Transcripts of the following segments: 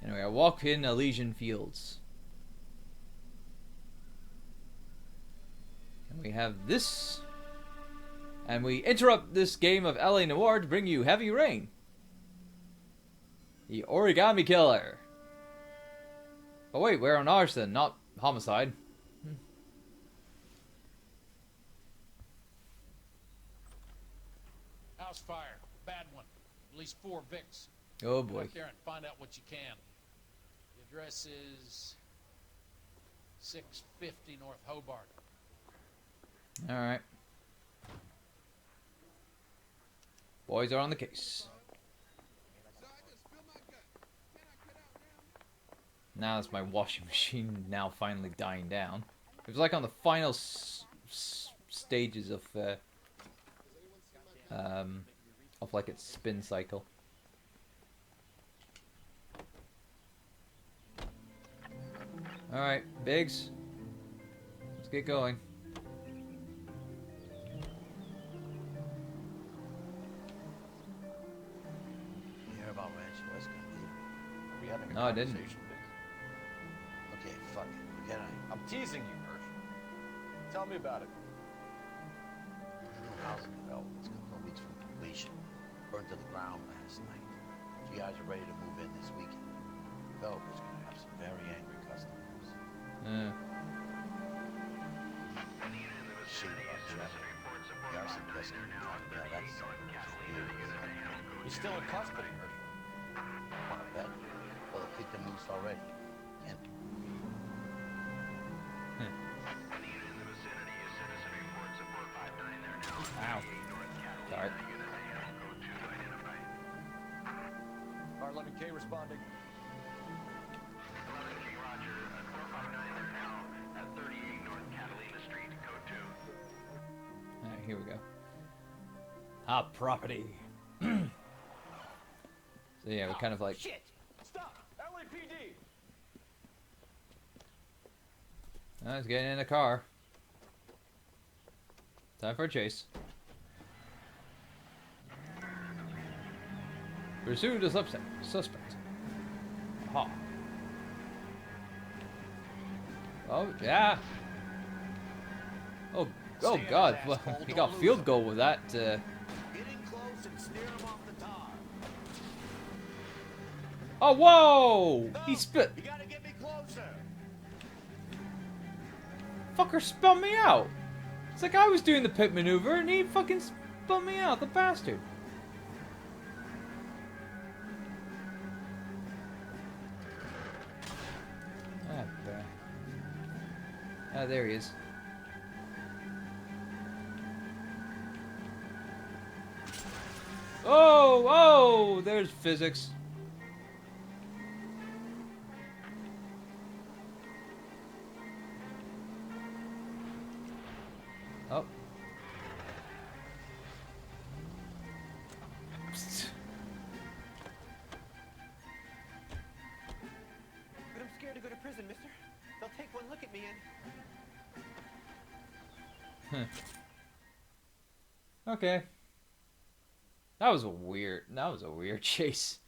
Anyway, I walk in Elysian Fields. And we have this. And we interrupt this game of LA Noire to bring you Heavy Rain. The Origami Killer. Oh wait, we're on arson, not homicide. House fire. Bad one. At least 4 Vicks. Oh Go boy. up there and find out what you can. The address is 650 North Hobart. Alright. Boys are on the case. Now it's my washing machine now finally dying down. It was like on the final stages of like its spin cycle. Alright, Biggs. Let's get going. You hear about Ranch West gonna leave? Are we having a No, I didn't. conversation, Biggs? Okay, fuck it. Forget it. I'm teasing you, Hirsch. Tell me about it. The new housing development's a couple of weeks from completion. Burned to the ground last night. You guys are ready to move in this weekend. Developer's gonna have some very angry customers. Shit about Trevor. The arson investigator talking about that son of a bitch. He's still in custody, Hirsch. Wanna bet? Well, they kicked him loose already. And Ow. Sorry. R11K responding. Alright, here we go. Hot property. So yeah, we're kind of like... Shit! Stop! LAPD! I was getting in a car. Time for a chase. Pursue the suspect. Aha. Oh, yeah. Oh God. Well, he got field goal with that. get in close and steer him off the tar. Oh, whoa! He spit. You gotta get me closer. Fucker spun me out. It's like I was doing the pit maneuver and he fucking spun me out, the bastard. Ah, there he is. Oh, there's physics. Oh. But I'm scared to go to prison, mister. They'll take one look at me and... Okay. That was a weird chase.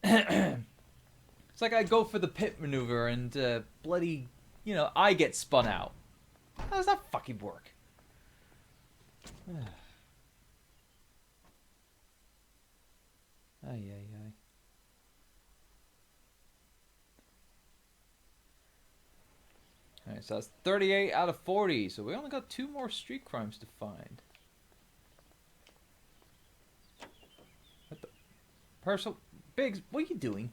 It's like I go for the pit maneuver and bloody, I get spun out. How does that fucking work? Ay, ay, ay. Alright, so that's 38 out of 40. So we only got 2 more street crimes to find. What the? Personal... Biggs, what are you doing?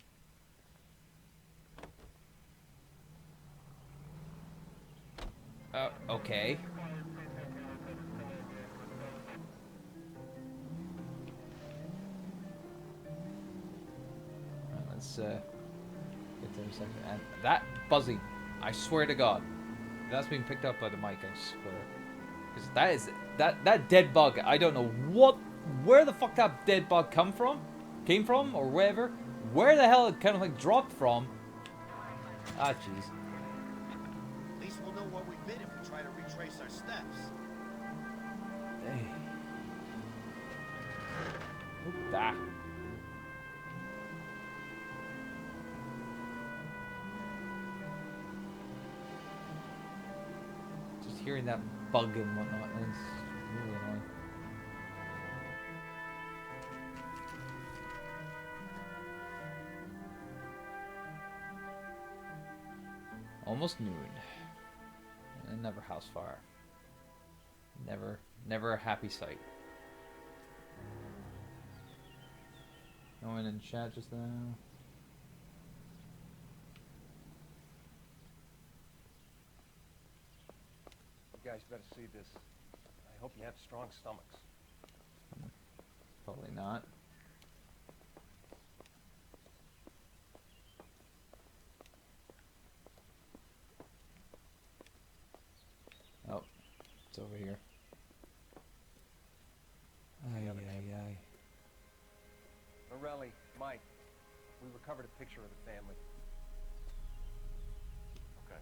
Okay. Alright, let's get to a second. And that buzzing, I swear to God, that's being picked up by the mic, I swear. Because that is that dead bug. I don't know where the fuck that dead bug came from, or wherever. Where the hell it kind of like dropped from? Ah, jeez. At least we'll know where we've been if we try to retrace our steps. Hey. Oop, ah. hearing that bug and whatnot, and it's really annoying. Almost noon. Never house fire. Never a happy sight. No one in chat just now. You guys better see this. I hope you have strong stomachs. Probably not. Oh, it's over here. Ay, ay, ay. Morelli, Mike, we recovered a picture of the family. Okay.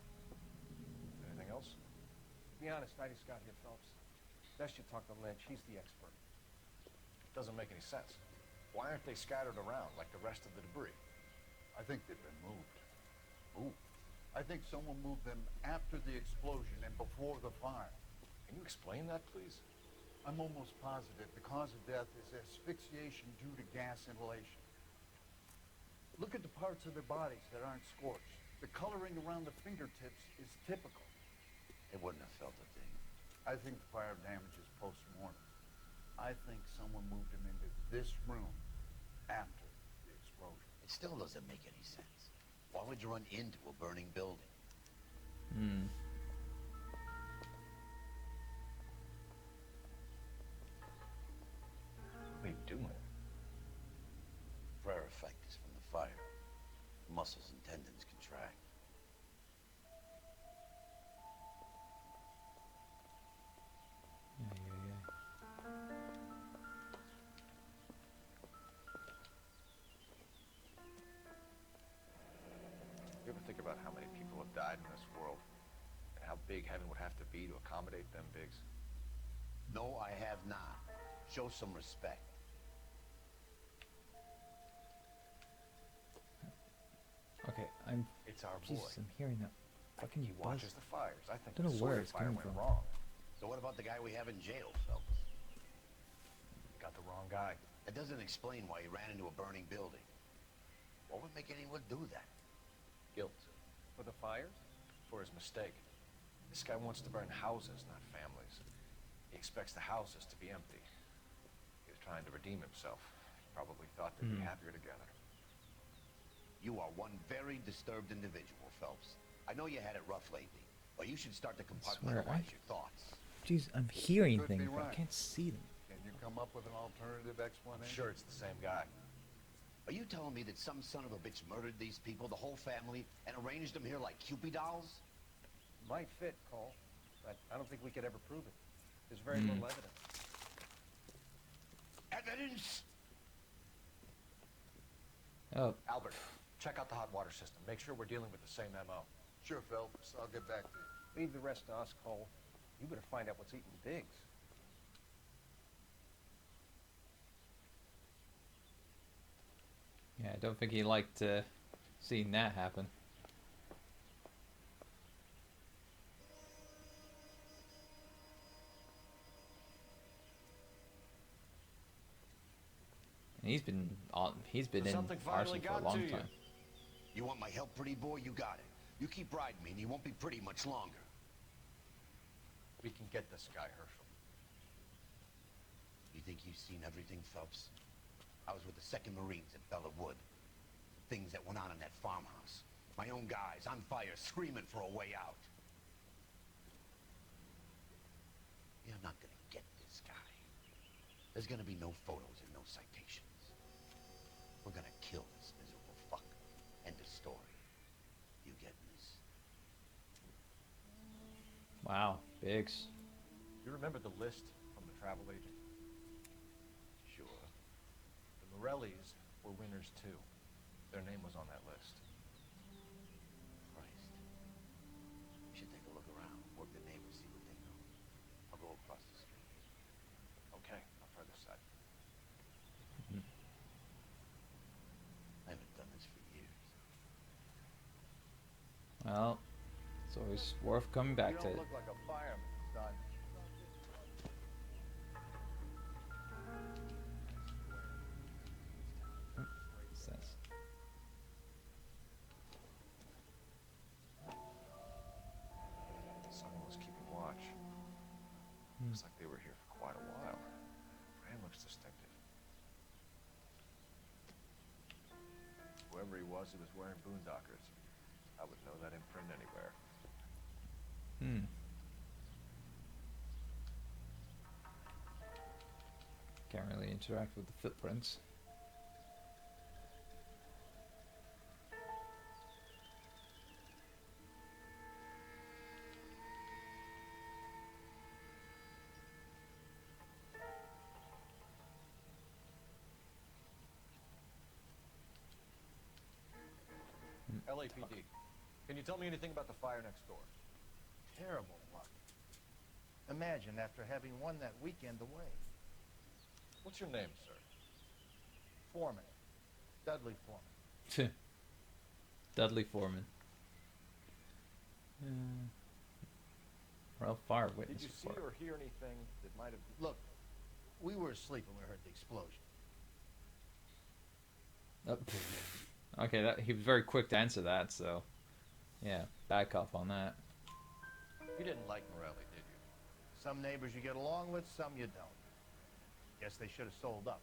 Anything else? To be honest, I just got here, Phelps. Best you talk to Lynch. He's the expert. Doesn't make any sense. Why aren't they scattered around like the rest of the debris? I think they've been moved. Moved? I think someone moved them after the explosion and before the fire. Can you explain that, please? I'm almost positive the cause of death is asphyxiation due to gas inhalation. Look at the parts of their bodies that aren't scorched. The coloring around the fingertips is typical. They wouldn't have felt a thing. I think the fire damage is post-mortem. I think someone moved them into this room after the explosion. It still doesn't make any sense. Why would you run into a burning building? What are you doing? Prayer effect is from the fire. Muscles and tendons contract. Ay, ay, ay. You ever think about how many people have died in this world? And how big heaven would have to be to accommodate them bigs? No, I have not. Show some respect. Okay, I'm. It's our boy. Jesus, I'm hearing that fucking He buzz. watches the fires. I think Don't know the where Sawyer it's fire coming went from. wrong. So what about the guy we have in jail, Phelps? Got the wrong guy. It doesn't explain why he ran into a burning building. What would make anyone do that? Guilt. For the fires? For his mistake. This guy wants to burn houses, not families. He expects the houses to be empty. He was trying to redeem himself. He probably thought they'd be happier together. You are one very disturbed individual, Phelps. I know you had it rough lately, but you should start to swear, compartmentalize your thoughts. Jeez, I'm hearing Could be things, but I right. can't see them. Can you come up with an alternative I'm explanation? sure it's the same guy. Are you telling me that some son of a bitch murdered these people, the whole family, and arranged them here like Cupid dolls? Might fit, Cole, but I don't think we could ever prove it. There's very little evidence. Evidence? Oh, Albert, check out the hot water system. Make sure we're dealing with the same MO. Sure, Phelps. I'll get back to you. Leave the rest to us, Cole. You better find out what's eating Biggs. yeah, I don't think he liked seeing that happen. And he's been in Something arson finally for a got long to you. time. You want my help, pretty boy? You got it. You keep riding me, and you won't be pretty much longer. We can get this guy, Herschel. You think you've seen everything, Phelps? I was with the 2nd Marines at Bella Wood. Things that went on in that farmhouse. My own guys on fire, screaming for a way out. You're not gonna get this guy. There's gonna be no photos and no citations. We're gonna kill this miserable fuck. End of story. You getting this? Wow, Biggs. You remember the list from the travel agent? Sure. The Morellis were winners too. Their name was on that list. Christ. We should take a look around, work the neighbors, see what they know. I'll go across the street. Okay, I'll try this side. I haven't done this for years. Well, it's always worth coming back You to don't it. look like a fireman. Whoever he was wearing boondockers. I would know that imprint anywhere. Hmm. Can't really interact with the footprints. LAPD. Can you tell me anything about the fire next door? Terrible luck. Imagine after having won that weekend away. What's your name, sir? Foreman. Dudley Foreman. Dudley Foreman. Well, fire witness Did you see report. or hear anything that might have... Look, we were asleep when we heard the explosion. Okay, that he was very quick to answer that, so yeah, back up on that. You didn't like Morelli, did you? Some neighbors you get along with, some you don't. Guess they should have sold up.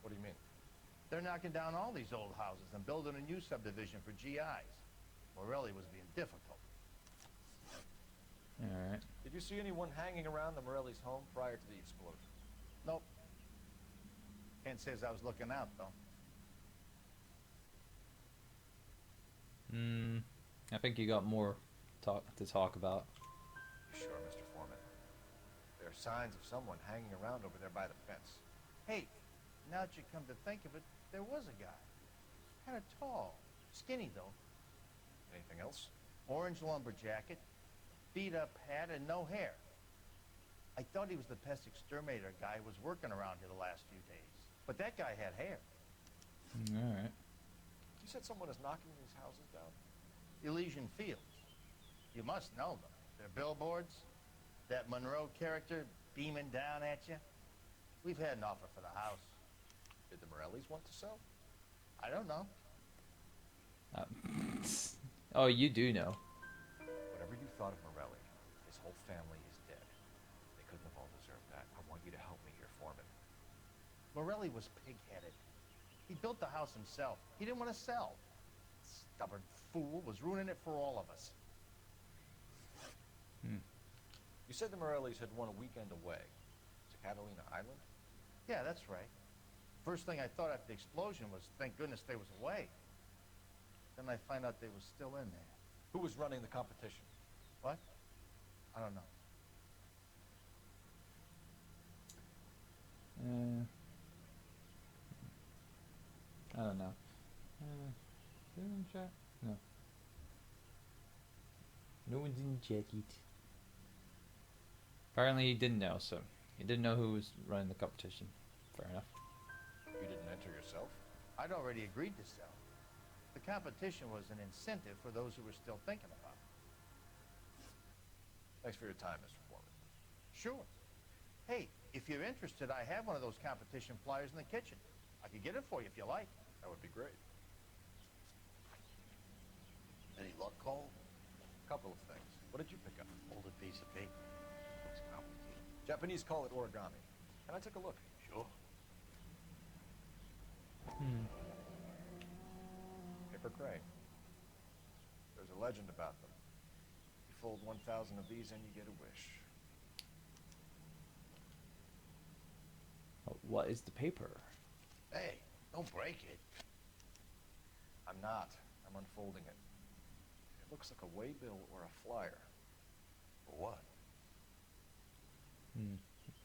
What do you mean? They're knocking down all these old houses and building a new subdivision for GIs. Morelli was being difficult. All right. Did you see anyone hanging around the Morelli's home prior to the explosion? Nope. Kent says I was looking out, though. I think you got more to talk about. You sure, Mr. Foreman? There are signs of someone hanging around over there by the fence. Hey, now that you come to think of it, there was a guy. Kind of tall. Skinny, though. Anything else? Orange lumber jacket, beat-up hat, and no hair. I thought he was the pest exterminator guy who was working around here the last few days. But that guy had hair. All right. You said someone is knocking these houses down? Elysian Fields. You must know them. Their billboards, that Monroe character beaming down at you. We've had an offer for the house. Did the Morellis want to sell? I don't know. Oh, you do know. Whatever you thought of Morelli, his whole family is dead. They couldn't have all deserved that. I want you to help me here, Foreman. Morelli was pig-headed. He built the house himself. He didn't want to sell. Stubborn fool was ruining it for all of us. You said the Morellis had won a weekend away to Catalina Island? Yeah, that's right. First thing I thought after the explosion was, thank goodness they was away. Then I find out they was still in there. Who was running the competition? What? I don't know. I don't know. No. No one didn't check it. Apparently he didn't know, so he didn't know who was running the competition. Fair enough. You didn't enter yourself? I'd already agreed to sell. The competition was an incentive for those who were still thinking about it. Thanks for your time, Mr. Foreman. Sure. Hey, if you're interested, I have one of those competition flyers in the kitchen. I could get it for you if you like. That would be great. Any luck, Cole? Couple of things. What did you pick up? Hold a piece of paper. Looks complicated. Japanese call it origami. And I took a look. Sure. Paper crane. There's a legend about them. You fold 1,000 of these and you get a wish. What is the paper? Hey, don't break it. I'm not. I'm unfolding it. It looks like a waybill or a flyer. For what?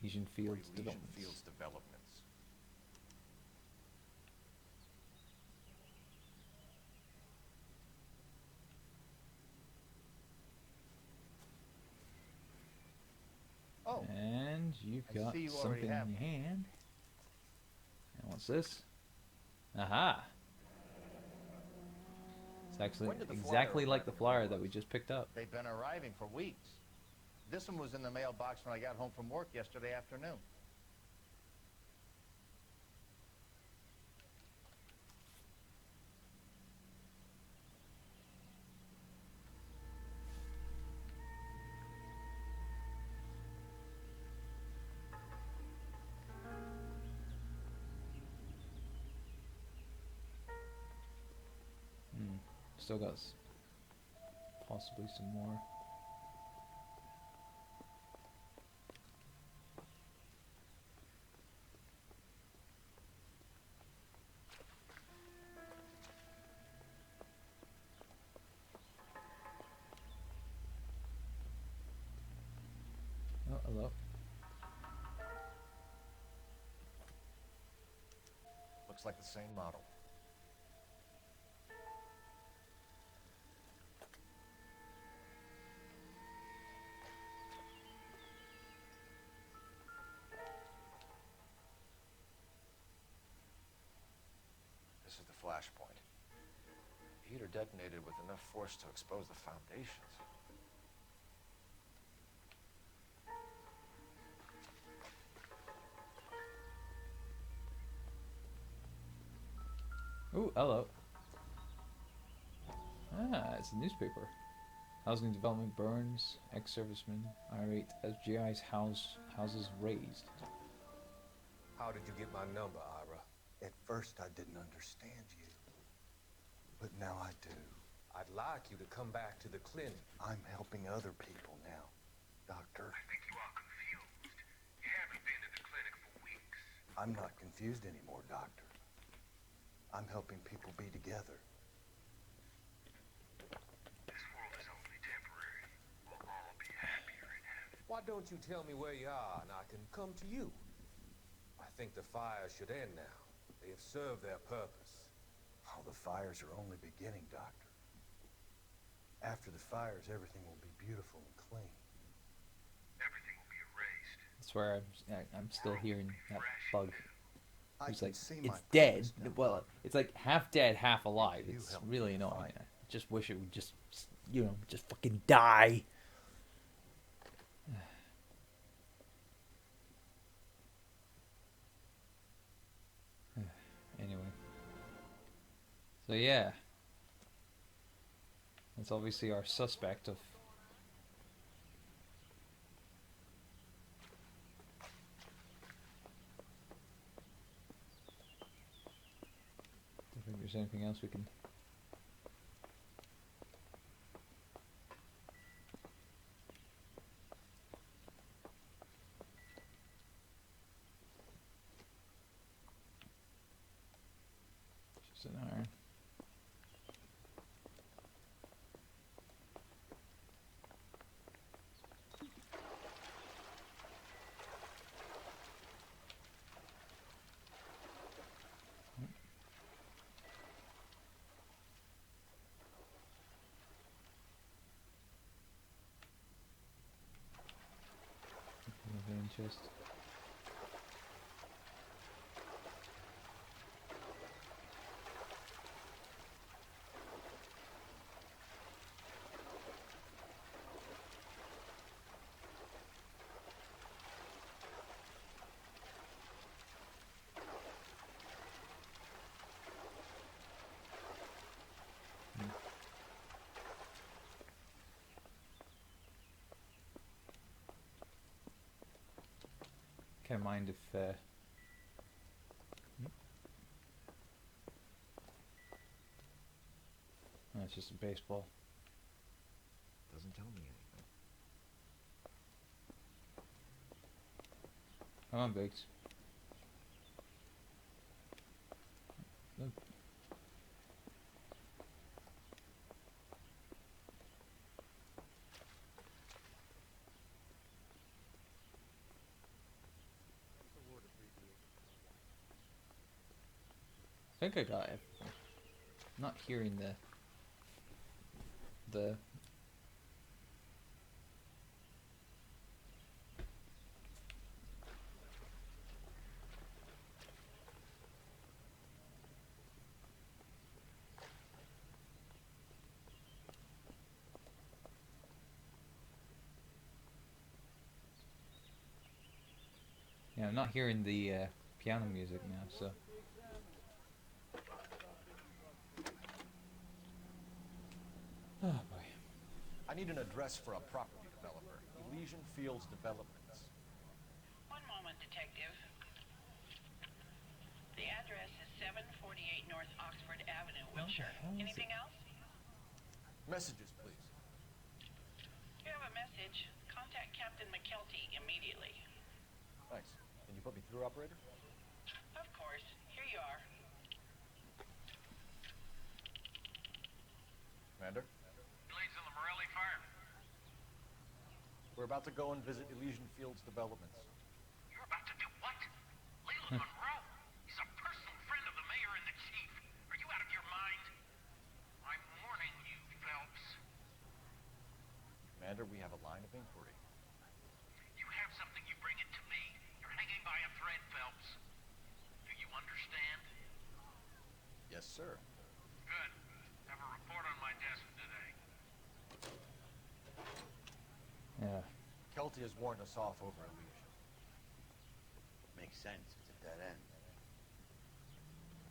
Elysian For Fields Elysian Developments. Fields Developments. Oh, And you've I got see you something already in have your one. hand. And what's this? Aha! It's actually When did the exactly flyer like the arrive in your flyer that mailbox? we just picked up. they've been arriving for weeks. This one was in the mailbox when I got home from work yesterday afternoon. Still got possibly some more. Oh, hello. Looks like the same model. This is the flashpoint. The heater detonated with enough force to expose the foundations. Ooh, hello. Ah, it's a newspaper. Housing development burns. Ex-servicemen irate as GI's houses razed. How did you get my number, Ira? At first, I didn't understand you. But now I do. I'd like you to come back to the clinic. I'm helping other people now, Doctor. I think you are confused. You haven't been to the clinic for weeks. I'm not confused anymore, Doctor. I'm helping people be together. This world is only temporary. We'll all be happier in heaven. Why don't you tell me where you are and I can come to you? I think the fires should end now. They have served their purpose. Oh, the fires are only beginning, Doctor. After the fires, everything will be beautiful and clean. Everything will be erased. I swear I'm still hearing that bug. I It's can like, see my it's dead. purpose now. Well, it's like half dead, half alive. You It's help me really annoying. find I just wish it would just, you know, just fucking die. Anyway. So yeah. That's obviously our suspect of... Don't think there's anything else we can... Just an iron. Chest. Can't mind if oh, it's just a baseball. Doesn't tell me anything. Come on, Biggs. Look. I think I got it. I'm not hearing the yeah, I'm not hearing the piano music now, so oh boy. I need an address for a property developer. Elysian Fields Developments. One moment, Detective. The address is 748 North Oxford Avenue, Wilshire. Anything else? Messages, please. You have a message. Contact Captain McKelty immediately. Thanks. Can you put me through, operator? Of course. Here you are. Commander? Blades in the Morelli fire. We're about to go and visit Elysian Fields Developments. You're about to do what? Leland Monroe. He's a personal friend of the mayor and the chief. Are you out of your mind? I'm warning you, Phelps. Commander, we have a line of inquiry. You have something, you bring it to me. You're hanging by a thread, Phelps. Do you understand? Yes, sir. Good. Have a report on my desk today. Yeah. Kelty has warned us off over Elysian. Makes sense. It's a dead end.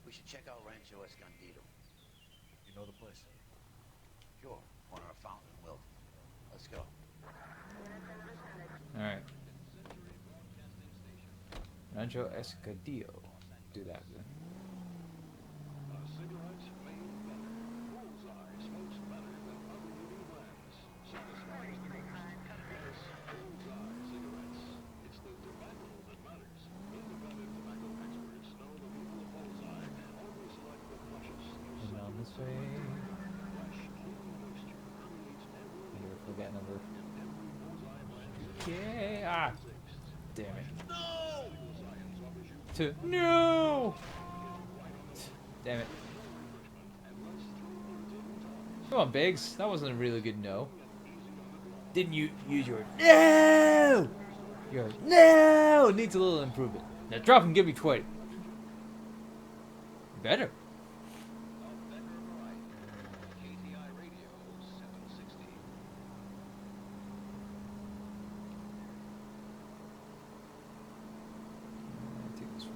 We should check out Rancho Escondido. You know the place? Sure. Corner of Fountain and Wilton. Let's go. All right. Rancho Escondido. Do that then. And on this way. You're forgetting number. Yeah. Ah. Damn it. No. Damn it. Come on, Biggs. That wasn't a really good no. Didn't you use your no? Your no needs a little improvement. Now drop and give me 20. Better. Take this one.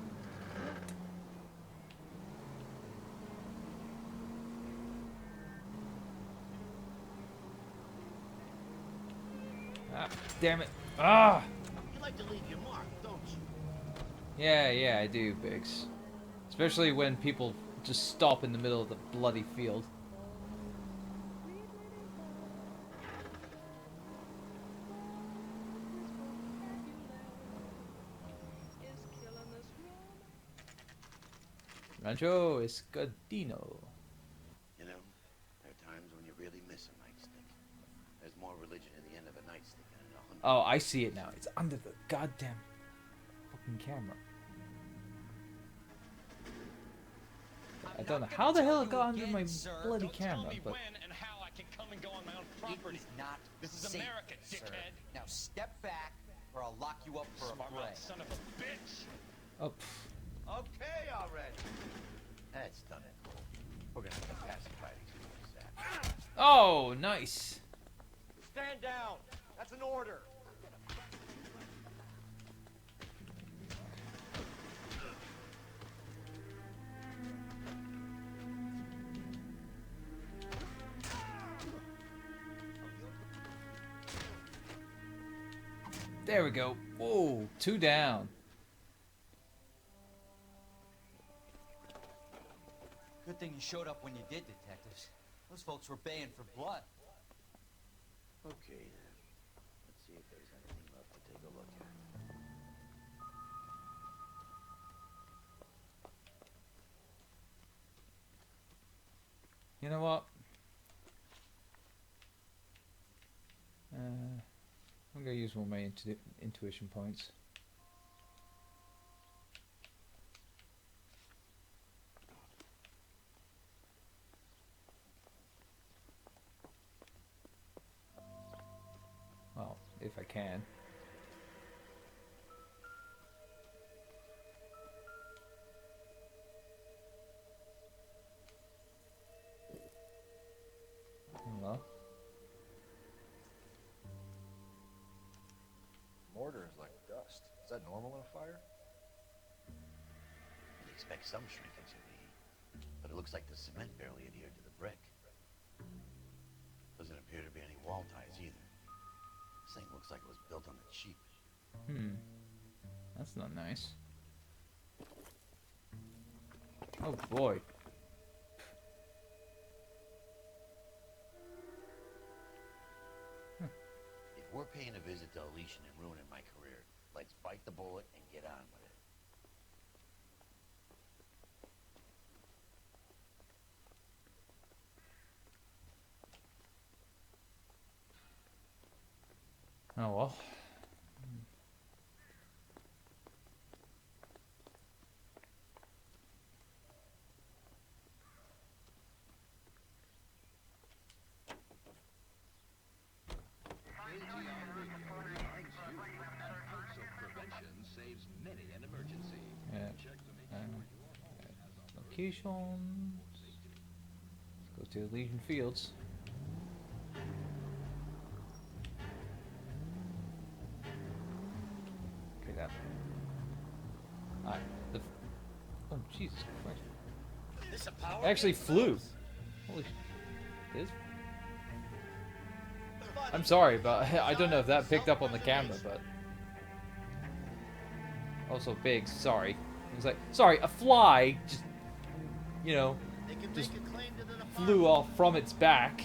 Ah, damn it. Ah! You like to leave your mark, don't you? Yeah, I do, Biggs. Especially when people just stop in the middle of the bloody field. Rancho Escudino. You know, there are times when you really miss a nightstick. There's more religion in the end of a nightstick than in 100. Oh, I see it now. It's under the goddamn fucking camera. I don't know how the hell it got under my bloody camera, but and how I can come and go on my own property. It is not This is safe, America, sir. dickhead. Now step back, or I'll lock you up for a Smart fray. mouth son of a bitch. oh, Okay, already. That's done it. We're gonna have to pacify these people, Zach. oh, nice. Stand down. That's an order. There we go. Whoa, 2 down. Good thing you showed up when you did, detectives. Those folks were baying for blood. Okay, then. Let's see if there's anything left to take a look at. You know what? I'm gonna use one of my intuition points. Well, if I can. Well. Mortar is like dust. Is that normal in a fire? You'd expect some shrinkage of the heat, but it looks like the cement barely adhered to the brick. Doesn't appear to be any wall ties either. This thing looks like it was built on the cheap. That's not nice. Oh boy. If we're paying a visit to Alicia and ruining my career, let's bite the bullet and get on with it. Oh well. Locations. Let's go to Elysian Fields. Okay, that. Alright. Oh, Jesus Christ. This a power Actually flew. Holy shit. I'm sorry, but I don't know if that picked up on the camera, but. Also, Biggs, sorry. He was like, sorry, a fly just, you know, just flew off from its back.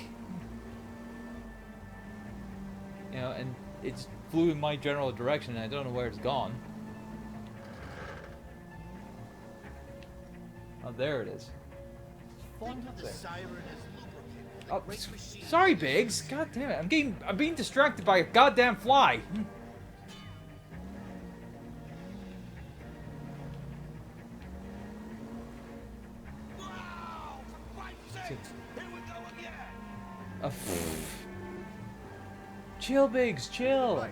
You know, and it just flew in my general direction, and I don't know where it's gone. Oh, there it is. Flying up there. Oh, sorry, Biggs. God damn it! I'm being distracted by a goddamn fly. Chill, Biggs, chill.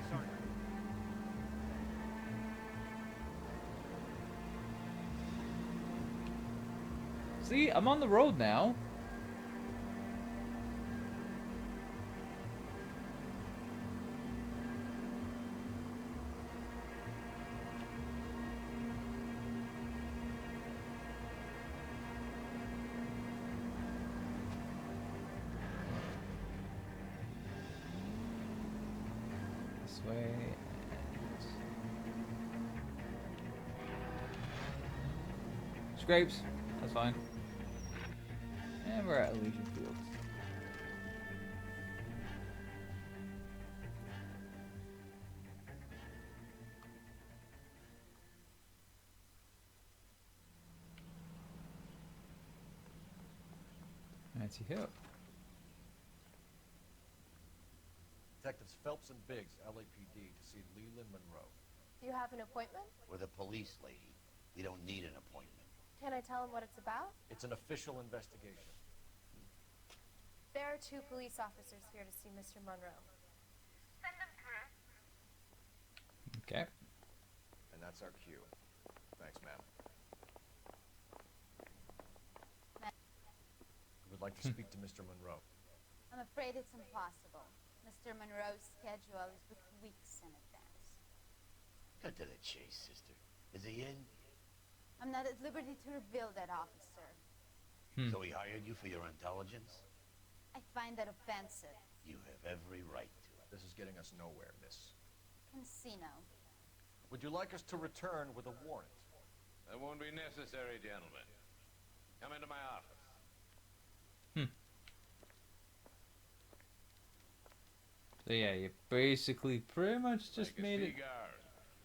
See, I'm on the road now. This way. Scrapes. That's fine. And we're at Elysian Fields. Nancy Hill. Detectives Phelps and Biggs, LAPD, to see Leland Monroe. Do you have an appointment? We're the police, lady. We don't need an appointment. Can I tell him what it's about? It's an official investigation. There are 2 police officers here to see Mr. Monroe. Send them through. Okay. And that's our cue. Thanks, ma'am. We would like to speak to Mr. Monroe. I'm afraid it's impossible. Mr. Monroe's schedule is booked weeks in advance. Cut to the chase, sister. Is he in? I'm not at liberty to reveal that, officer. So he hired you for your intelligence? I find that offensive. You have every right to it. This is getting us nowhere, miss. Casino. Would you like us to return with a warrant? That won't be necessary, gentlemen. Come into my office. So yeah, you basically pretty much just made it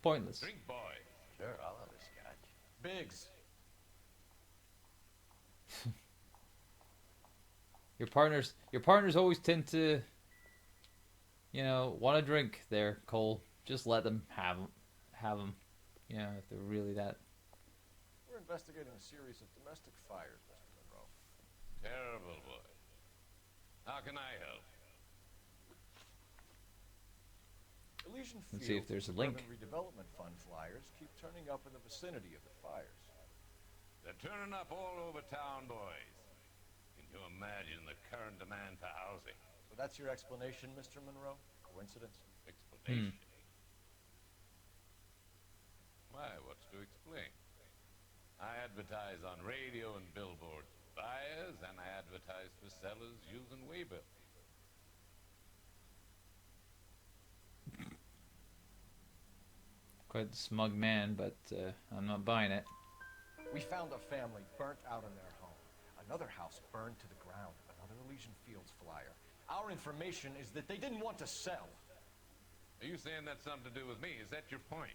pointless. Drink, boy. Sure, I'll have a scotch. Biggs. Your partners always tend to, you know, want to drink there, Cole. Just let them have them. You know, if they're really that. We're investigating a series of domestic fires, Mr. Monroe. Terrible, boy. How can I help? Elysian Let's see if Fields there's a link. Urban Redevelopment Fund flyers keep turning up in the vicinity of the fires. They're turning up all over town, boys. Can you imagine the current demand for housing? So that's your explanation, Mr. Monroe? Coincidence? Explanation? Why, what's to explain? I advertise on radio and billboards for buyers, and I advertise for sellers using waybill. Quite the smug man, but I'm not buying it. We found a family burnt out in their home. Another house burned to the ground. Another Elysian Fields flyer. Our information is that they didn't want to sell. Are you saying that's something to do with me? Is that your point?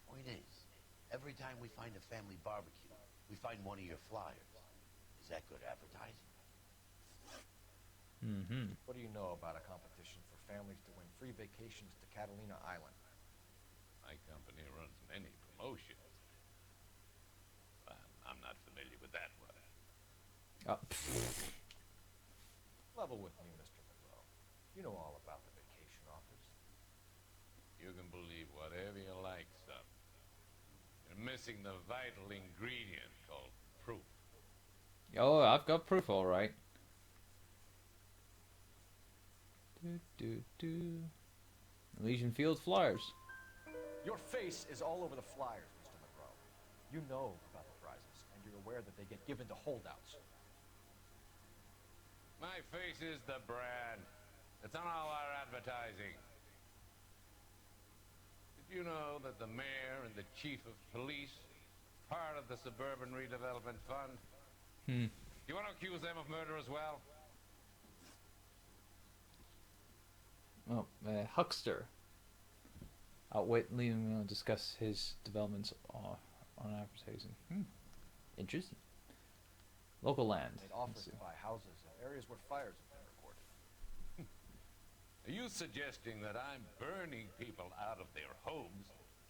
Point is, every time we find a family barbecue, we find one of your flyers. Is that good advertising? Mm-hmm. What do you know about a competition for families to win free vacations to Catalina Island? My company runs many promotions. I'm not familiar with that one. Oh. Level with me, Mr. Monroe. You know all about the vacation offers. You can believe whatever you like, son. You're missing the vital ingredient called proof. Oh, I've got proof, all right. Elysian Field flyers. Your face is all over the flyers, Mr. Monroe. You know about the prizes, and you're aware that they get given to holdouts. My face is the brand. It's on all our advertising. Did you know that the mayor and the chief of police are part of the Suburban Redevelopment Fund? Hmm. Do you want to accuse them of murder as well? Oh, Huckster. Leaving him to discuss his developments on advertising. Interesting. Local land. Made offers to buy houses in areas where fires have been reported. Are you suggesting that I'm burning people out of their homes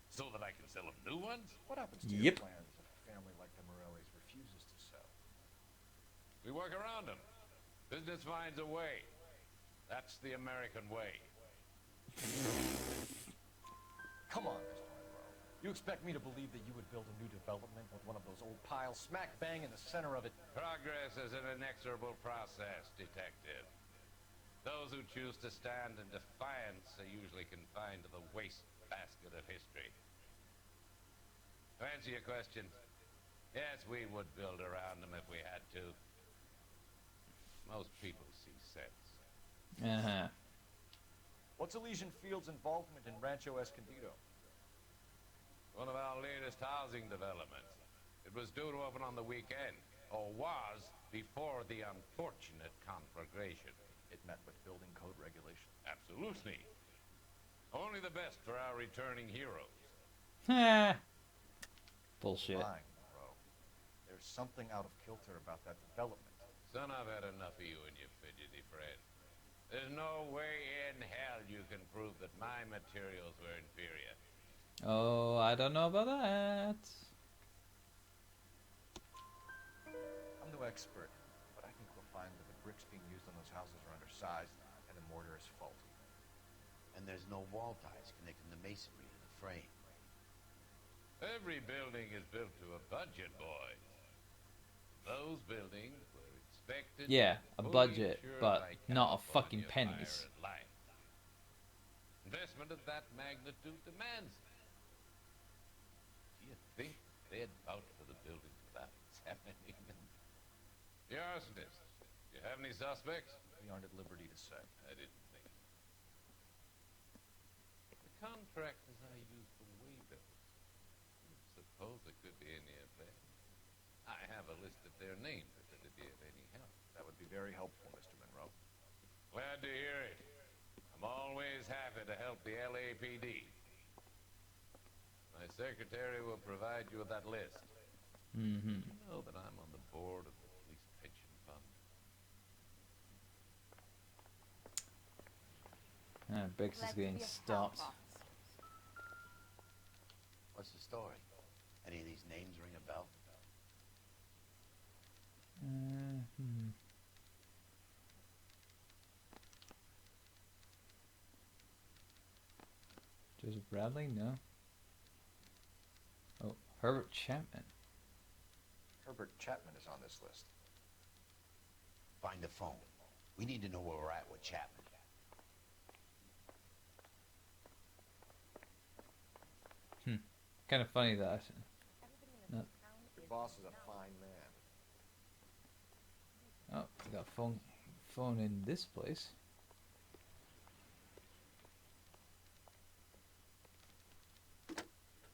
so that I can sell them new ones? What happens to your plans if a family like the Morellis refuses to sell? We work around them. Business finds a way. That's the American way. Come on, Mr. Monroe. You expect me to believe that you would build a new development with one of those old piles smack bang in the center of it? Progress is an inexorable process, detective. Those who choose to stand in defiance are usually confined to the wastebasket of history. To answer your question, yes, we would build around them if we had to. Most people see sense. Uh-huh. What's Elysian Fields' involvement in Rancho Escondido? One of our latest housing developments. It was due to open on the weekend, or was before the unfortunate conflagration. It met with building code regulations. Absolutely. Only the best for our returning heroes. Bullshit. Fine, Monroe. There's something out of kilter about that development. Son, I've had enough of you and your fidgety friend. There's no way in hell you can prove that my materials were inferior. Oh, I don't know about that. I'm no expert, but I think we'll find that the bricks being used on those houses are undersized and the mortar is faulty. And there's no wall ties connecting the masonry to the frame. Every building is built to a budget, boys. Those buildings were inspected. Yeah, a fully budget, insured but by not a fucking California pennies. Fire and Life. Investment of that magnitude demands it. Do you think they'd vouch for the buildings without examining them? The arsonists. Do you have any suspects? We aren't at liberty to say. I didn't think. The contractors I use for waybills. Suppose it could be any of them. I have a list of their names if it'd be of any help. That would be very helpful, Mr. Monroe. Glad to hear it. I'm always happy to help the LAPD. My secretary will provide you with that list. Mm-hmm. You know that I'm on the board of the police pension fund. Biggs is getting stopped. What's the story? Any of these names ring a bell? Joseph Bradley? No. Oh, Herbert Chapman. Herbert Chapman is on this list. Find the phone. We need to know where we're at with Chapman. Kind of funny that. No. Your boss is a fine man. Oh, we got phone in this place.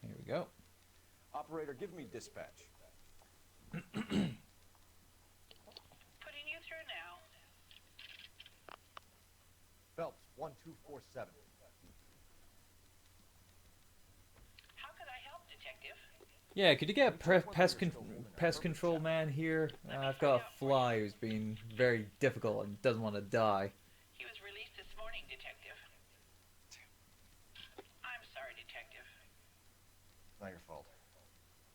Here we go. Operator, give me dispatch. Putting you through now. Phelps, 1247. How could I help, Detective? Yeah, could you get a pest control man here? I've got a fly who's being very difficult and doesn't want to die. He was released this morning, Detective. I'm sorry, Detective. It's not your fault.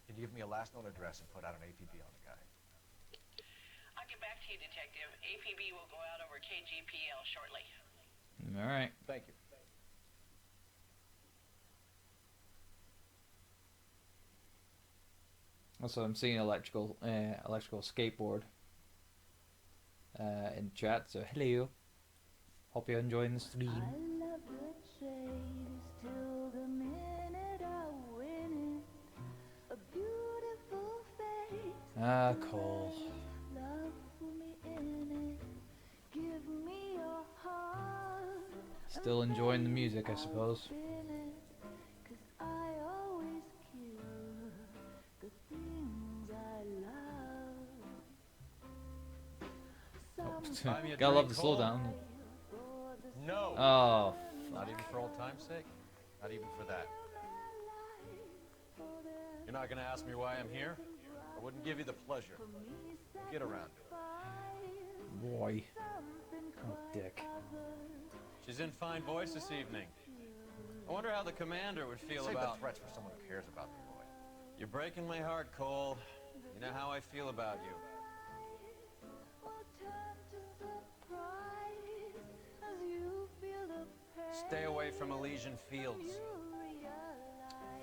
Can you give me a last known address and put out an APB on the guy? I'll get back to you, Detective. APB will go out over KGPL shortly. All right. Thank you. Also, I'm seeing electrical skateboard in chat. So hello. Hope you're enjoying the stream. I love the chase till the minute I win it. A beautiful face. Ah, Cole. Love for me in it. Give me your heart. Still enjoying the music, I suppose. Cause I always kill the things I love. Gotta love the slowdown. No. Oh. Not even for old time's sake. Not even for that. You're not gonna ask me why I'm here? I wouldn't give you the pleasure. Get around to it. Boy. Oh, dick. She's in fine voice this evening. I wonder how the commander would feel Save about the threats for someone who cares about me, Roy. You're breaking my heart, Cole. You know how I feel about you. Stay away from Elysian Fields.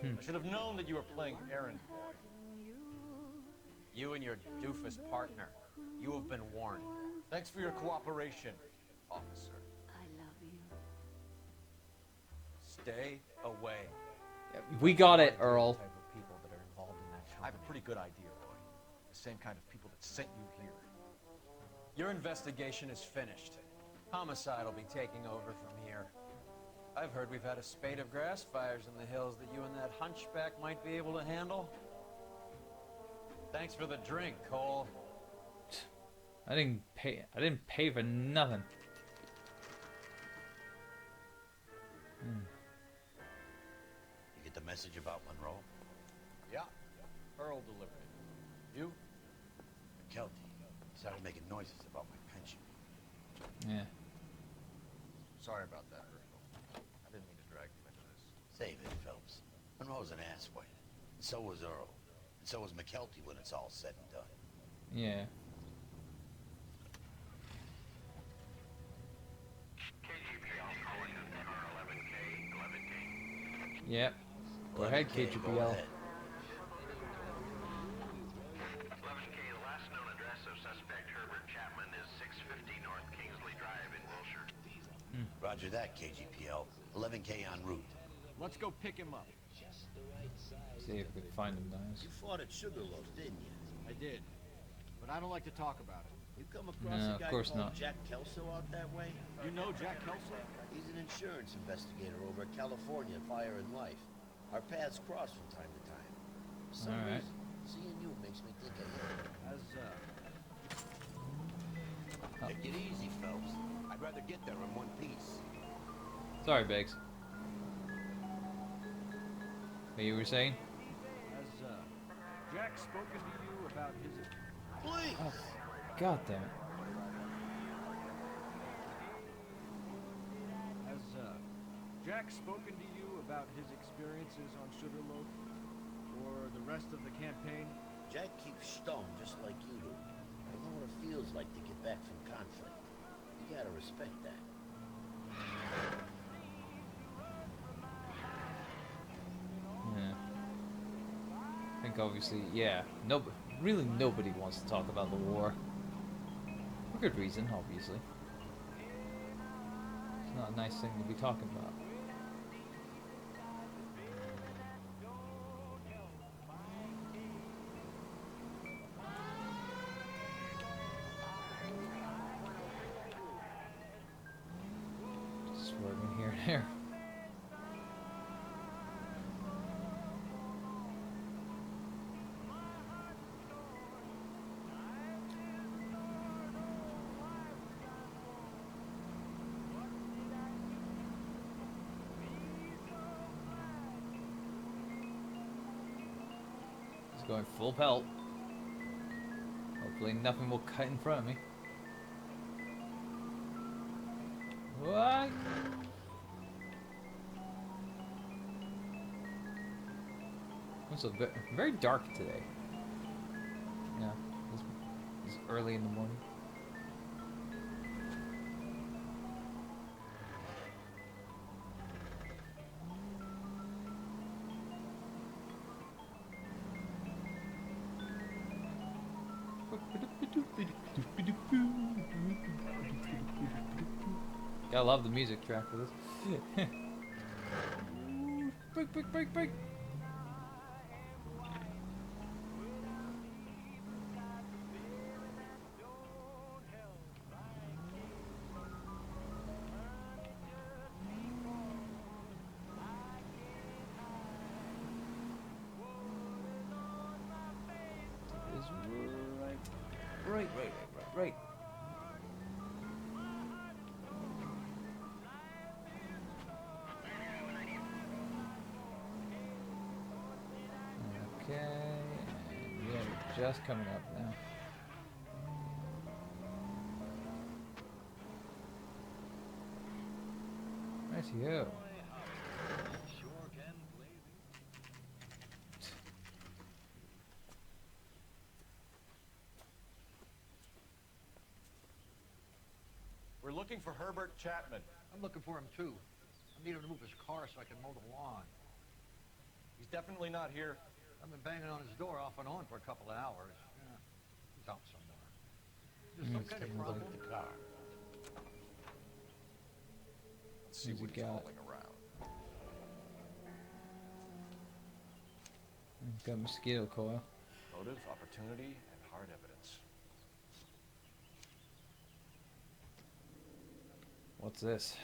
I should have known that you were playing errand boy. You and your doofus partner. You have been warned. Thanks for your cooperation, officer. I love you. Stay away. We got it, Earl. I have a pretty good idea, Roy. The same kind of people that sent you here. Your investigation is finished. Homicide will be taking over from here. I've heard we've had a spate of grass fires in the hills that you and that hunchback might be able to handle. Thanks for the drink, Cole. I didn't pay for nothing. You get the message about Monroe? Yeah. Earl delivered it. You? McKelty started making noises about my pension. Yeah. Sorry about that, Earl. I didn't mean to drag you into this. Save it, Phelps. Monroe's an asswipe. And so was Earl. And so was McKelty when it's all said and done. Yeah. Yep. Go ahead, KGPL. Go ahead. 11K, the last known address of suspect Herbert Chapman is 650 North Kingsley Drive in Wilshire. Roger that, KGPL. 11K en route. Let's go pick him up. See if we can find him, guys. You fought at Sugarloaf, didn't you? I did. But I don't like to talk about it. You come across No, a of guy course called not. Jack Kelso out that way? You know Jack Kelso? He's an insurance investigator over at California Fire and Life. Our paths cross from time to time. For some All right. reason, seeing you makes me think of him. Take it easy, Phelps. I'd rather get there in one piece. Sorry, Biggs. What you were saying? Has Jack spoken to you about his... Please! Oh, God damn it. Has Jack spoken to you about his experiences on Sugarloaf or the rest of the campaign? Jack keeps stoned just like you do. I know what it feels like to get back from conflict. You gotta respect that. Yeah. I think obviously, yeah. Really nobody wants to talk about the war. For good reason, obviously. It's not a nice thing to be talking about. Just swerving here and there. Going full pelt. Hopefully nothing will cut in front of me. What? It's very dark today. Yeah, it's early in the morning. Gotta love the music track for this. Break, break, break, break. Right. Okay, and yeah, we're just coming up now. Nice you. We're looking for Herbert Chapman. I'm looking for him too. I need him to move his car so I can mow the lawn. He's definitely not here. I've been banging on his door off and on for a couple of hours. Yeah, he's out somewhere. Is there some kind of problem with the car? Let's see what he's hauling around. Got mosquito coil. Motive, opportunity, and hard evidence. What's this?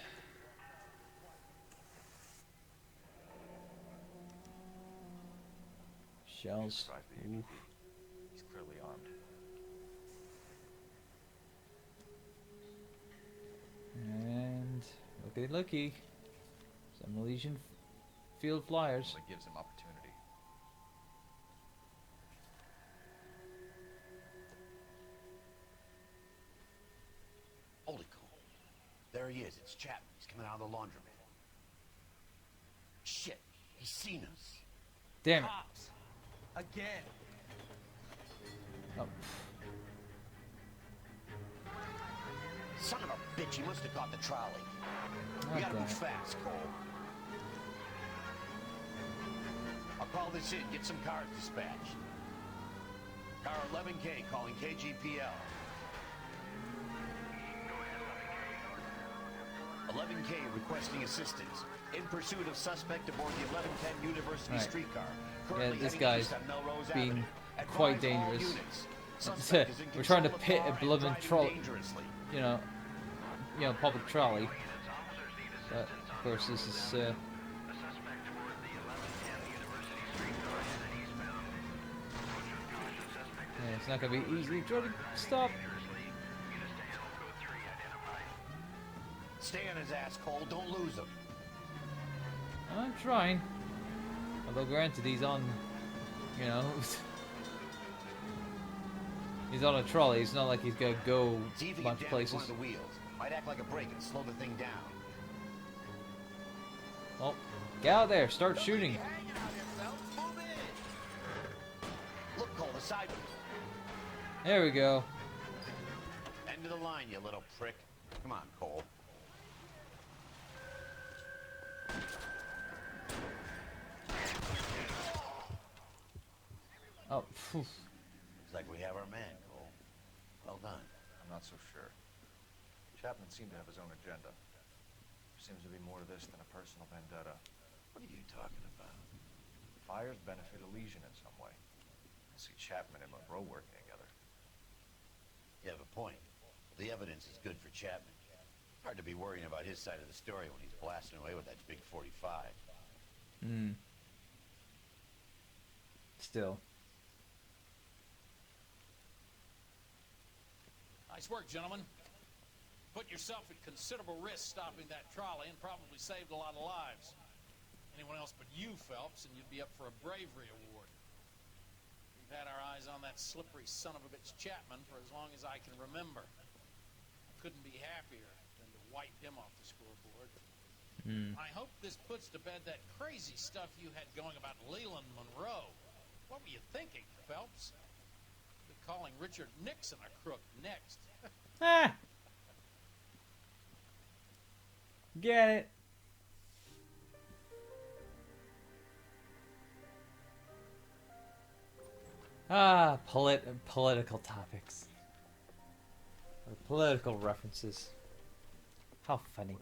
Shells. Oof. He's clearly armed. And looky. Some Elysian Field Flyers. That gives him opportunity. Holy cow. There he is. It's Chapman. He's coming out of the laundromat. Shit. He's seen us. Damn it. Cops. Again. Oh. Son of a bitch. He must have caught the trolley. We gotta move fast, Cole. I'll call this in. Get some cars dispatched. Car 11K calling KGPL. 11K requesting assistance. In pursuit of suspect aboard the 1110 University streetcar. Yeah, this heading guy's east on Melrose being Avenue. quite Advise all dangerous. units. Suspect is in We're trying to control of pit car a and blooming driving trolley. dangerously. You know, public trolley. But of course, this is. Yeah, it's not gonna be easy. Try to stop. Stay on his ass, Cole. Don't lose him. I'm trying. Although granted, he's on, you know, he's on a trolley. It's not like he's gonna go See if a he bunch can of damage places. one of the wheels. Might act like a brake and slow the thing down. Oh, get out there! Start shooting. Look, Cole, the side wheel. There we go. End of the line, you little prick. Come on, Cole. Oh, phew. Looks like we have our man, Cole. Well done. I'm not so sure. Chapman seemed to have his own agenda. There seems to be more to this than a personal vendetta. What are you talking about? Fires benefit Elysian in some way. I see Chapman and Monroe working together. You have a point. The evidence is good for Chapman. Hard to be worrying about his side of the story when he's blasting away with that big 45. Still. Nice work, gentlemen. Put yourself at considerable risk stopping that trolley and probably saved a lot of lives. Anyone else but you, Phelps, and you'd be up for a bravery award. We've had our eyes on that slippery son of a bitch Chapman for as long as I can remember. Couldn't be happier than to wipe him off the scoreboard. I hope this puts to bed that crazy stuff you had going about Leland Monroe. What were you thinking, Phelps? Be calling Richard Nixon a crook next. Ah! Get it. Ah, political topics. Or political references. How funny.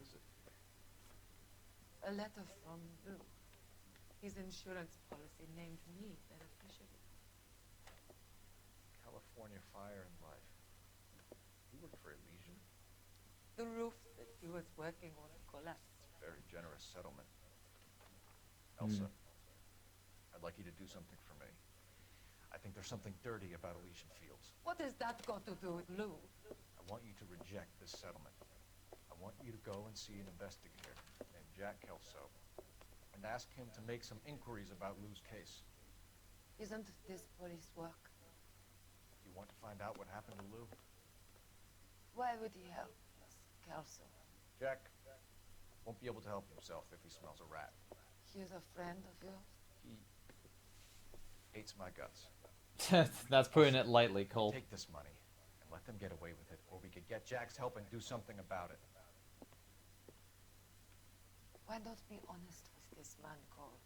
A letter from Lou. His insurance policy named me beneficiary. California Fire and Life. You work for Elysian? The roof that he was working on collapsed. Very generous settlement. Elsa, I'd like you to do something for me. I think there's something dirty about Elysian Fields. What has that got to do with Lou? I want you to reject this settlement. I want you to go and see an investigator named Jack Kelso and ask him to make some inquiries about Lou's case. Isn't this police work? You want to find out what happened to Lou? Why would he help us, Kelso? Jack won't be able to help himself if he smells a rat. He's a friend of yours? He hates my guts. That's putting it lightly, Cole. Take this money and let them get away with it, or we could get Jack's help and do something about it. Why not be honest with this man, Cole?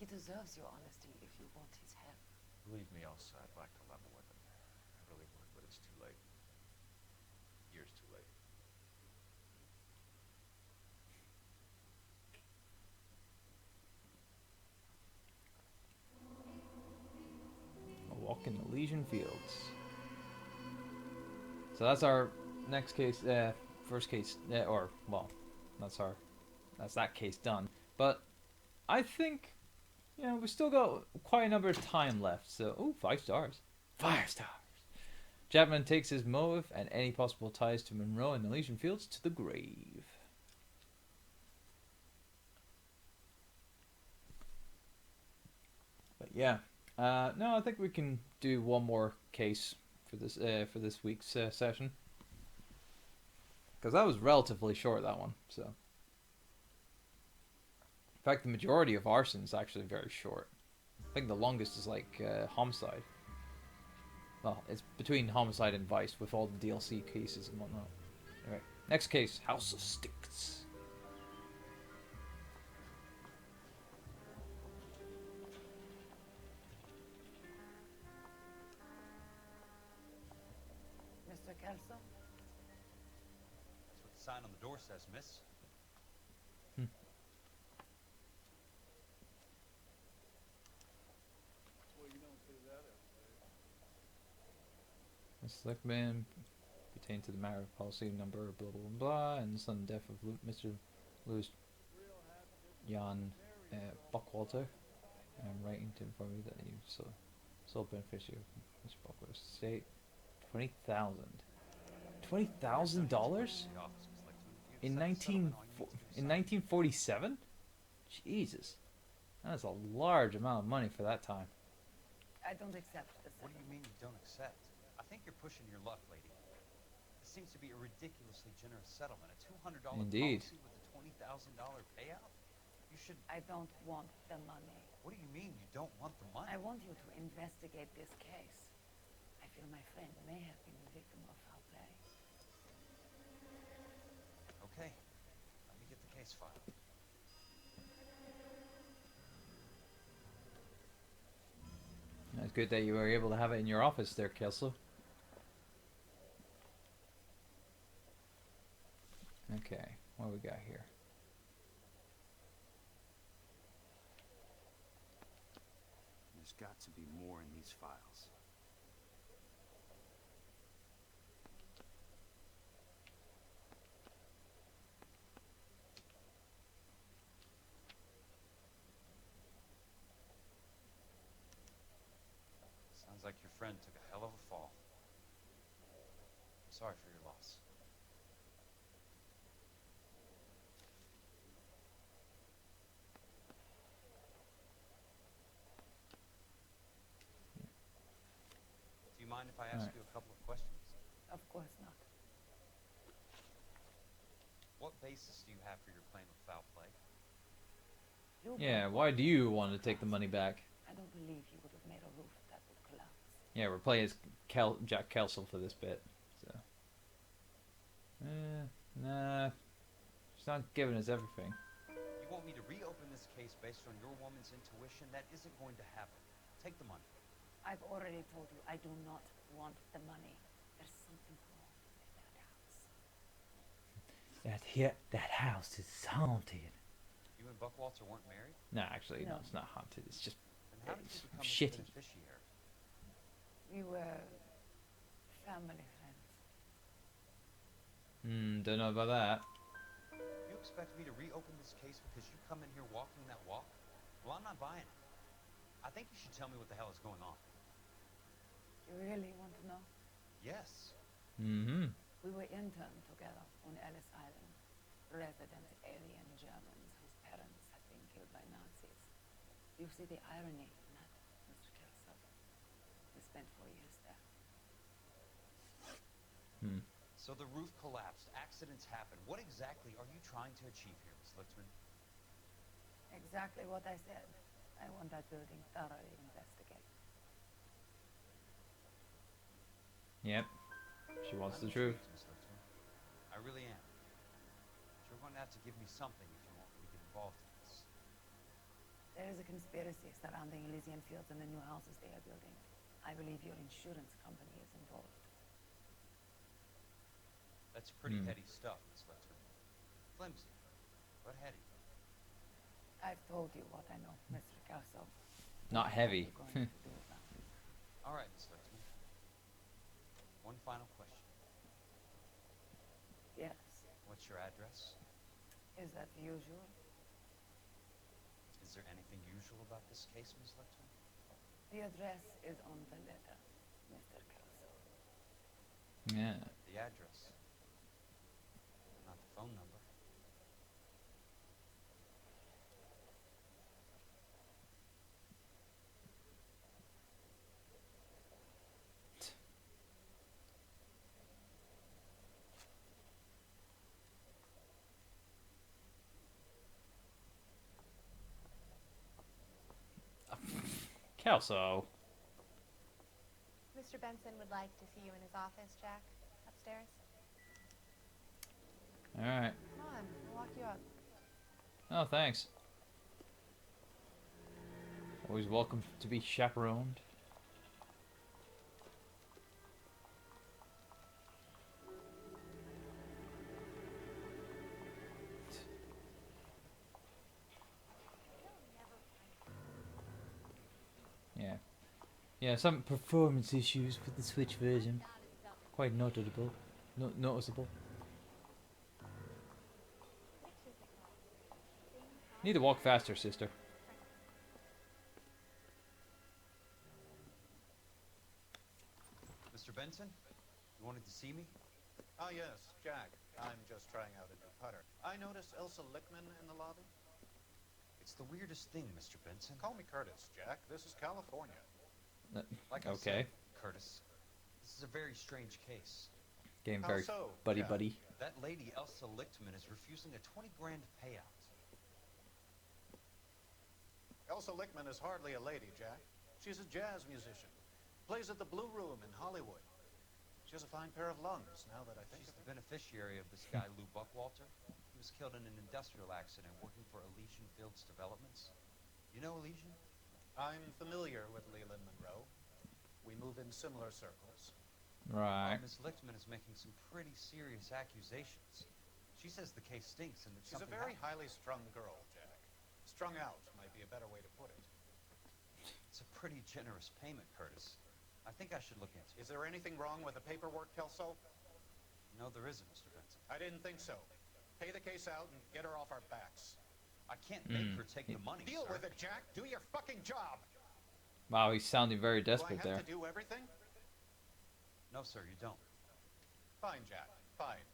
He deserves your honesty if you want his help. Believe me, Elsa, I'd like to level with him. I really would, but it's too late. Years too late. A walk in Elysian Fields. So that's our next case, first case, or, well, that's that case done. But I think, you know, we still got quite a number of time left. So, oh, 5 stars. 5 stars. Chapman takes his motive and any possible ties to Monroe and Elysian Fields to the grave. But yeah, no, I think we can do one more case for this week's session, because that was relatively short, that one. So, in fact, the majority of arson is actually very short. I think the longest is like homicide. Well, it's between homicide and vice with all the DLC cases and whatnot. Anyway, next case, House of Sticks. Mr. Kelso? That's what the sign on the door says, miss. The selectman pertain to the matter of policy number blah blah blah, blah and the sudden death of Mr. Louis Jan Buckwalter. I'm writing to inform you that you sole beneficiary of Mr. Buckwalter's estate. $20,000 in 1947. Jesus, that's a large amount of money for that time. I don't accept this. What do you mean you don't accept? I think you're pushing your luck, lady. This seems to be a ridiculously generous settlement. A $200 Indeed. policy with a $20,000 payout? You should... I don't want the money. What do you mean you don't want the money? I want you to investigate this case. I feel my friend may have been the victim of foul play. Okay. Let me get the case filed. It's good that you were able to have it in your office there, Kelso. Okay, what do we got here? There's got to be more in these files. Sounds like your friend took a hell of a fall. I'm sorry for your loss. mind if I ask you a couple of questions? Of course not. What basis do you have for your claim of foul play? Yeah, why do you want to take the money back? I don't believe you would have made a roof that would collapse. Yeah, we're playing as Jack Kelsel for this bit, so. Nah. She's not giving us everything. You want me to reopen this case based on your woman's intuition? That isn't going to happen. Take the money. I've already told you I do not want the money. There's something wrong with that house. That house is haunted. You and Buckwalter weren't married? No, actually, no, it's not haunted. It's just Then how did you become his shitty. beneficiary? We were family friends. Don't know about that. You expect me to reopen this case because you come in here walking that walk? Well, I'm not buying it. I think you should tell me what the hell is going on. You really want to know? Yes. Mm-hmm. We were interned together on Ellis Island, resident alien Germans whose parents had been killed by Nazis. You see the irony in that, Mr. Kelso? We spent 4 years there. So the roof collapsed, accidents happen. What exactly are you trying to achieve here, Miss Lichtman? Exactly what I said. I want that building thoroughly investigated. Yep. She wants I'm the truth. intrigued, Miss Lichtman. I really am. But you're going to have to give me something if you want me to get involved in this. There is a conspiracy surrounding Elysian Fields and the new houses they are building. I believe your insurance company is involved. That's pretty heady stuff, Miss Lichtman. Flimsy, but heady. I've told you what I know, Mr. Kelso. Not heavy. All right, Miss Lichtman. One final question. Yes. What's your address? Is that usual? Is there anything usual about this case, Miss Lichtman? The address is on the letter, Mr. Kelso. Yeah. The address. Not the phone number. Kelso. Mr. Benson would like to see you in his office, Jack. Upstairs. Alright. Come on, I'll walk you up. Oh, thanks. Always welcome to be chaperoned. Yeah. Yeah, some performance issues with the Switch version. Quite noticeable. Noticeable. Need to walk faster, sister. Mr. Benson, you wanted to see me? Ah, yes, Jack. I'm just trying out a new putter. I noticed Elsa Lichtman in the lobby. It's the weirdest thing, Mr. Benson. Call me Curtis, Jack. This is California. Like I Okay. said, Curtis, this is a very strange case. Getting How very so, buddy Jack? buddy. That lady, Elsa Lichtman, is refusing a 20 grand payout. Elsa Lichtman is hardly a lady, Jack. She's a jazz musician. Plays at the Blue Room in Hollywood. She has a fine pair of lungs, now that I think She's of the it. beneficiary of this guy, Lou Buckwalter. He was killed in an industrial accident working for Elysian Fields Developments. You know Elysian? I'm familiar with Leland Monroe. We move in similar circles. Right. Miss Lichtman is making some pretty serious accusations. She says the case stinks and that She's a something very happened. highly strung girl, Jack. Strung out might be a better way to put it. It's a pretty generous payment, Curtis. I think I should look into it. Is there anything wrong with the paperwork, Kelso? No, there isn't, Mr. Benson. I didn't think so. Pay the case out and get her off our backs. I can't make her take the money, Deal sir. with it, Jack. Do your fucking job. Wow, he's sounding very desperate Do I there. have to do everything? No, sir, you don't. Fine, Jack. Fine.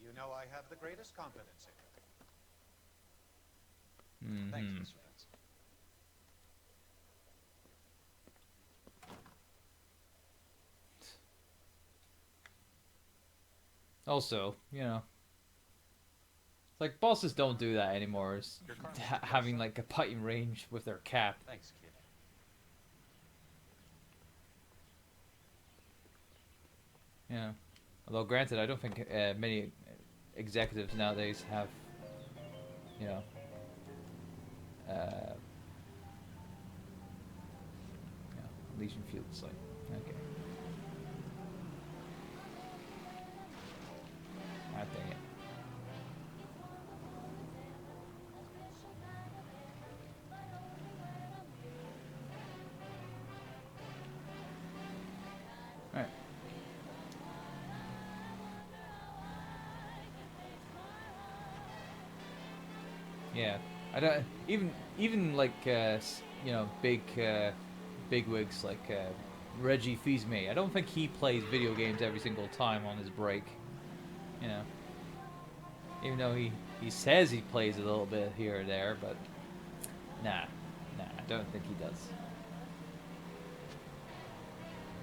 You know I have the greatest confidence in you. Thanks, Mr. Benson. Also, you know, like bosses don't do that anymore. It's having like a fighting range with their cap. Thanks, kid. Yeah. Although, granted, I don't think many executives nowadays have, you know, yeah, Legion Field site. Okay. Ah, dang it. Alright. Yeah, I don't even like you know, big wigs like Reggie Fils-Aimé. I don't think he plays video games every single time on his break. You know, even though he says he plays a little bit here or there, but nah, I don't think he does.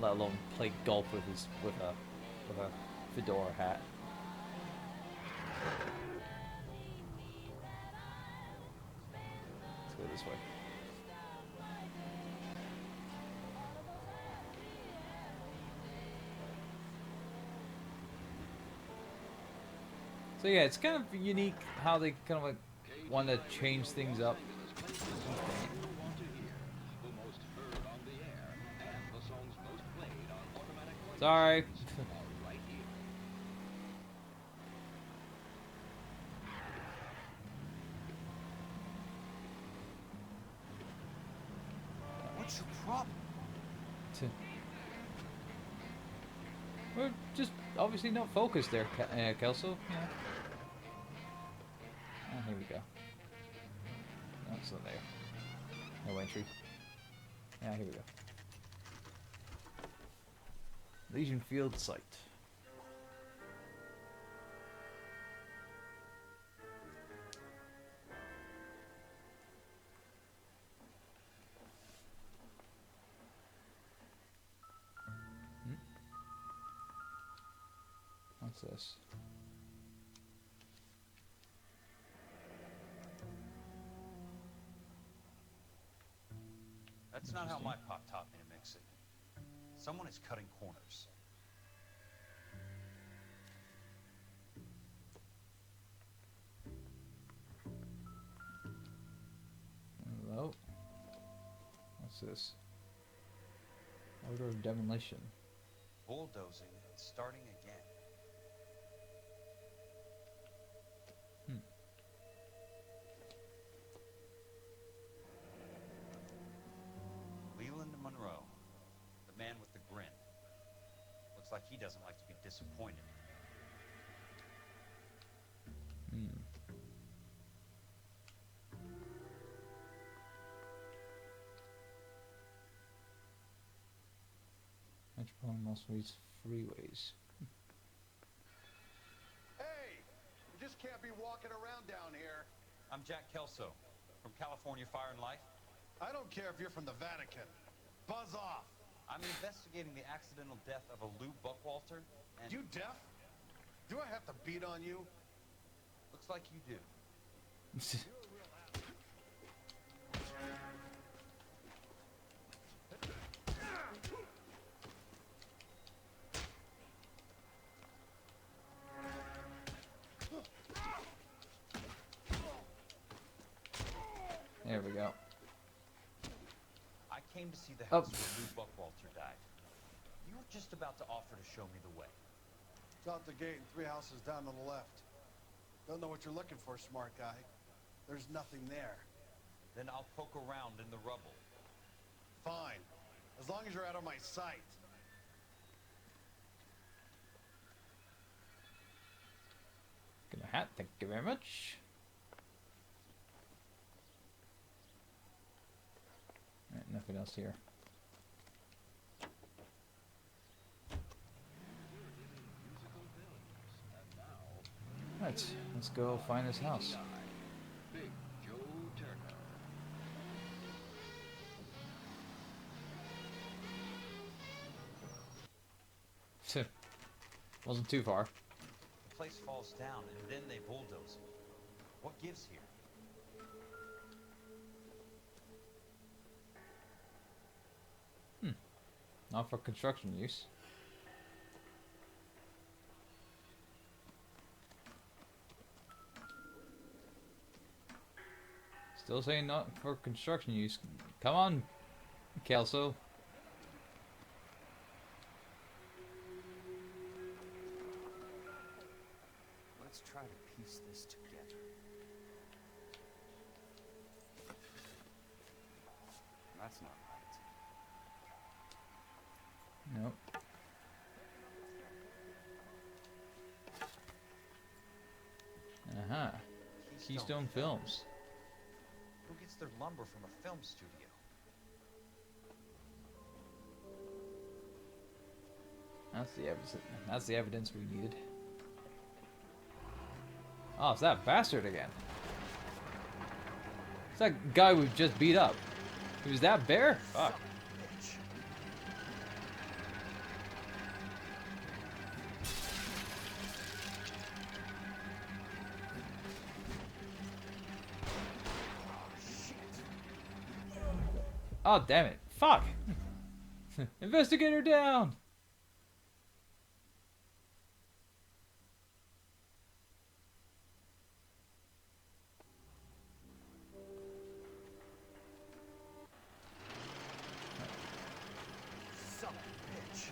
Let alone play golf with a fedora hat. Let's go this way. So yeah, it's kind of unique how they kind of like want to change things up. Sorry. What's your problem? We're just obviously not focused there, Kelso. Yeah. Oh, here we go. No, it's not there. No entry. Yeah, here we go. Legion Field site. What's this? That's not how my pop taught me to mix it. Someone is cutting corners. Hello? What's this? Order of demolition. Bulldozing and starting again. Leland Monroe, the man with the grin. Looks like he doesn't like to be disappointed. Metropolitan Mossways freeways. Hey! You just can't be walking around down here. I'm Jack Kelso, from California Fire and Life. I don't care if you're from the Vatican. Buzz off! I'm investigating the accidental death of a Lou Buckwalter, and... You deaf? Do I have to beat on you? Looks like you do. There we go. I came to see the house where Lou Buckwalter died. You were just about to offer to show me the way. It's out the gate and 3 houses down on the left. Don't know what you're looking for, smart guy. There's nothing there. Then I'll poke around in the rubble. Fine. As long as you're out of my sight. Get a hat, thank you very much. Alright, nothing else here. Alright, let's go find his house. Wasn't too far. place falls down and then they bulldoze it. What gives here? Not for construction use. Still saying not for construction use. Come on, Kelso. Let's try to piece this together. That's not right. Nope. Uh-huh. Keystone Films. Who gets their lumber from a film studio? That's the evidence. That's the evidence we needed. Oh, it's that bastard again. It's that guy we've just beat up. He was that bear? Fuck. Oh, damn it. Fuck. Investigator down. Son of a bitch.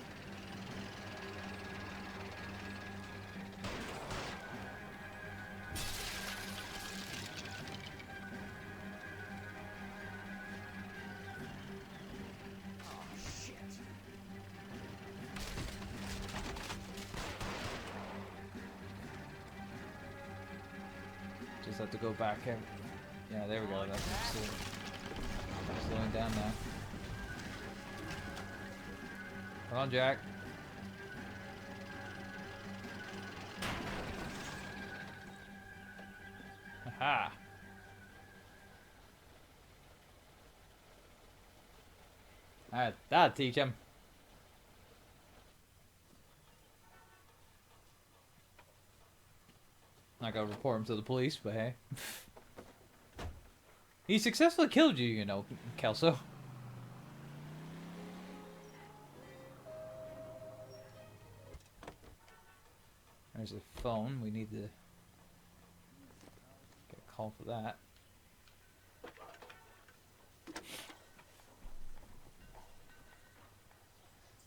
Just have to go back in. Yeah, there we go. That's slowing down now. Come on, Jack. Aha. Alright, that'll teach him. Not gonna report him to the police, but hey. He successfully killed you, you know, Kelso. There's a phone. We need to get a call for that.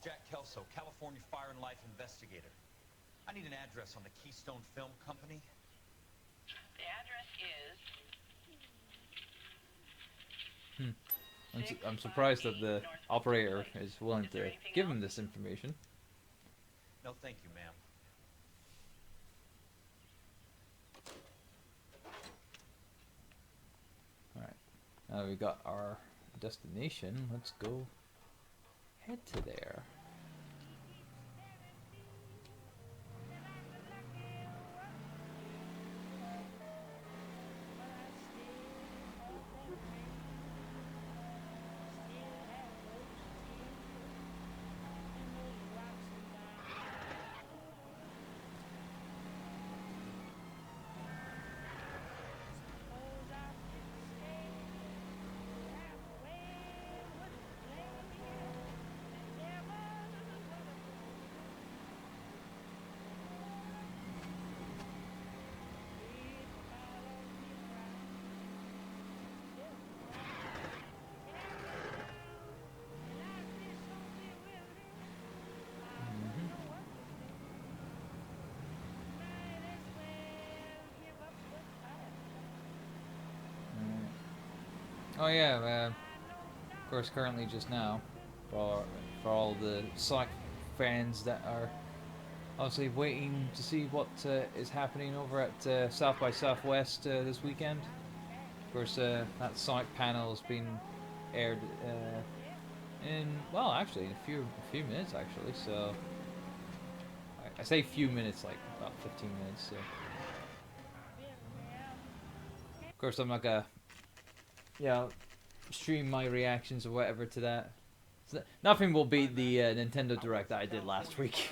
Jack Kelso, California Fire and Life investigator. I need an address on the Keystone Film Company. The address is... I'm surprised that the operator is willing to give him this information. No, thank you, ma'am. Alright. Now we got our destination. Let's go head to there. Oh yeah, of course currently just now, for all the Sonic fans that are obviously waiting to see what is happening over at South by Southwest this weekend. Of course that Sonic panel has been aired in, well, actually in a few minutes actually, so I say few minutes, like about 15 minutes, so of course I'm not gonna stream my reactions or whatever to that. So nothing will beat the Nintendo Direct that I did last week.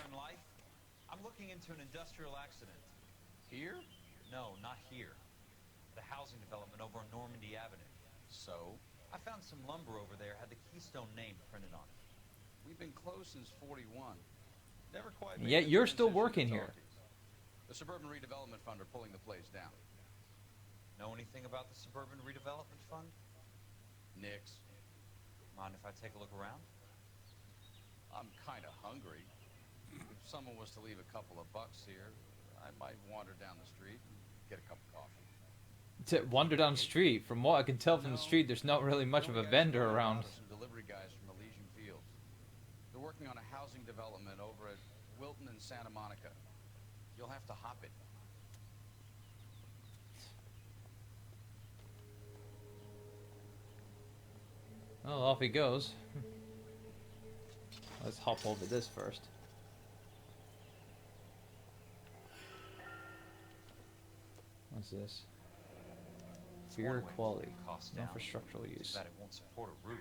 I'm looking into an industrial accident. Here? No, not here. The housing development over on Normandy Avenue. So? I found some lumber over there, had the Keystone name printed on it. We've been closed since 41. Never quite And made yet the you're still transition working here. authorities. The Suburban Redevelopment Fund are pulling the place down. Know anything about the Suburban Redevelopment Fund? Nix. Mind if I take a look around? I'm kind of hungry. If someone was to leave a couple of bucks here, I might wander down the street and get a cup of coffee. To wander down the street. From what I can tell from the street, there's not really much of a vendor around. Some delivery guys from Elysian Fields. They're working on a housing development over at Wilton and Santa Monica. You'll have to hop it. Well, off he goes. Let's hop over this first. What's this? Superior quality, not for structural use. That it won't support a roof.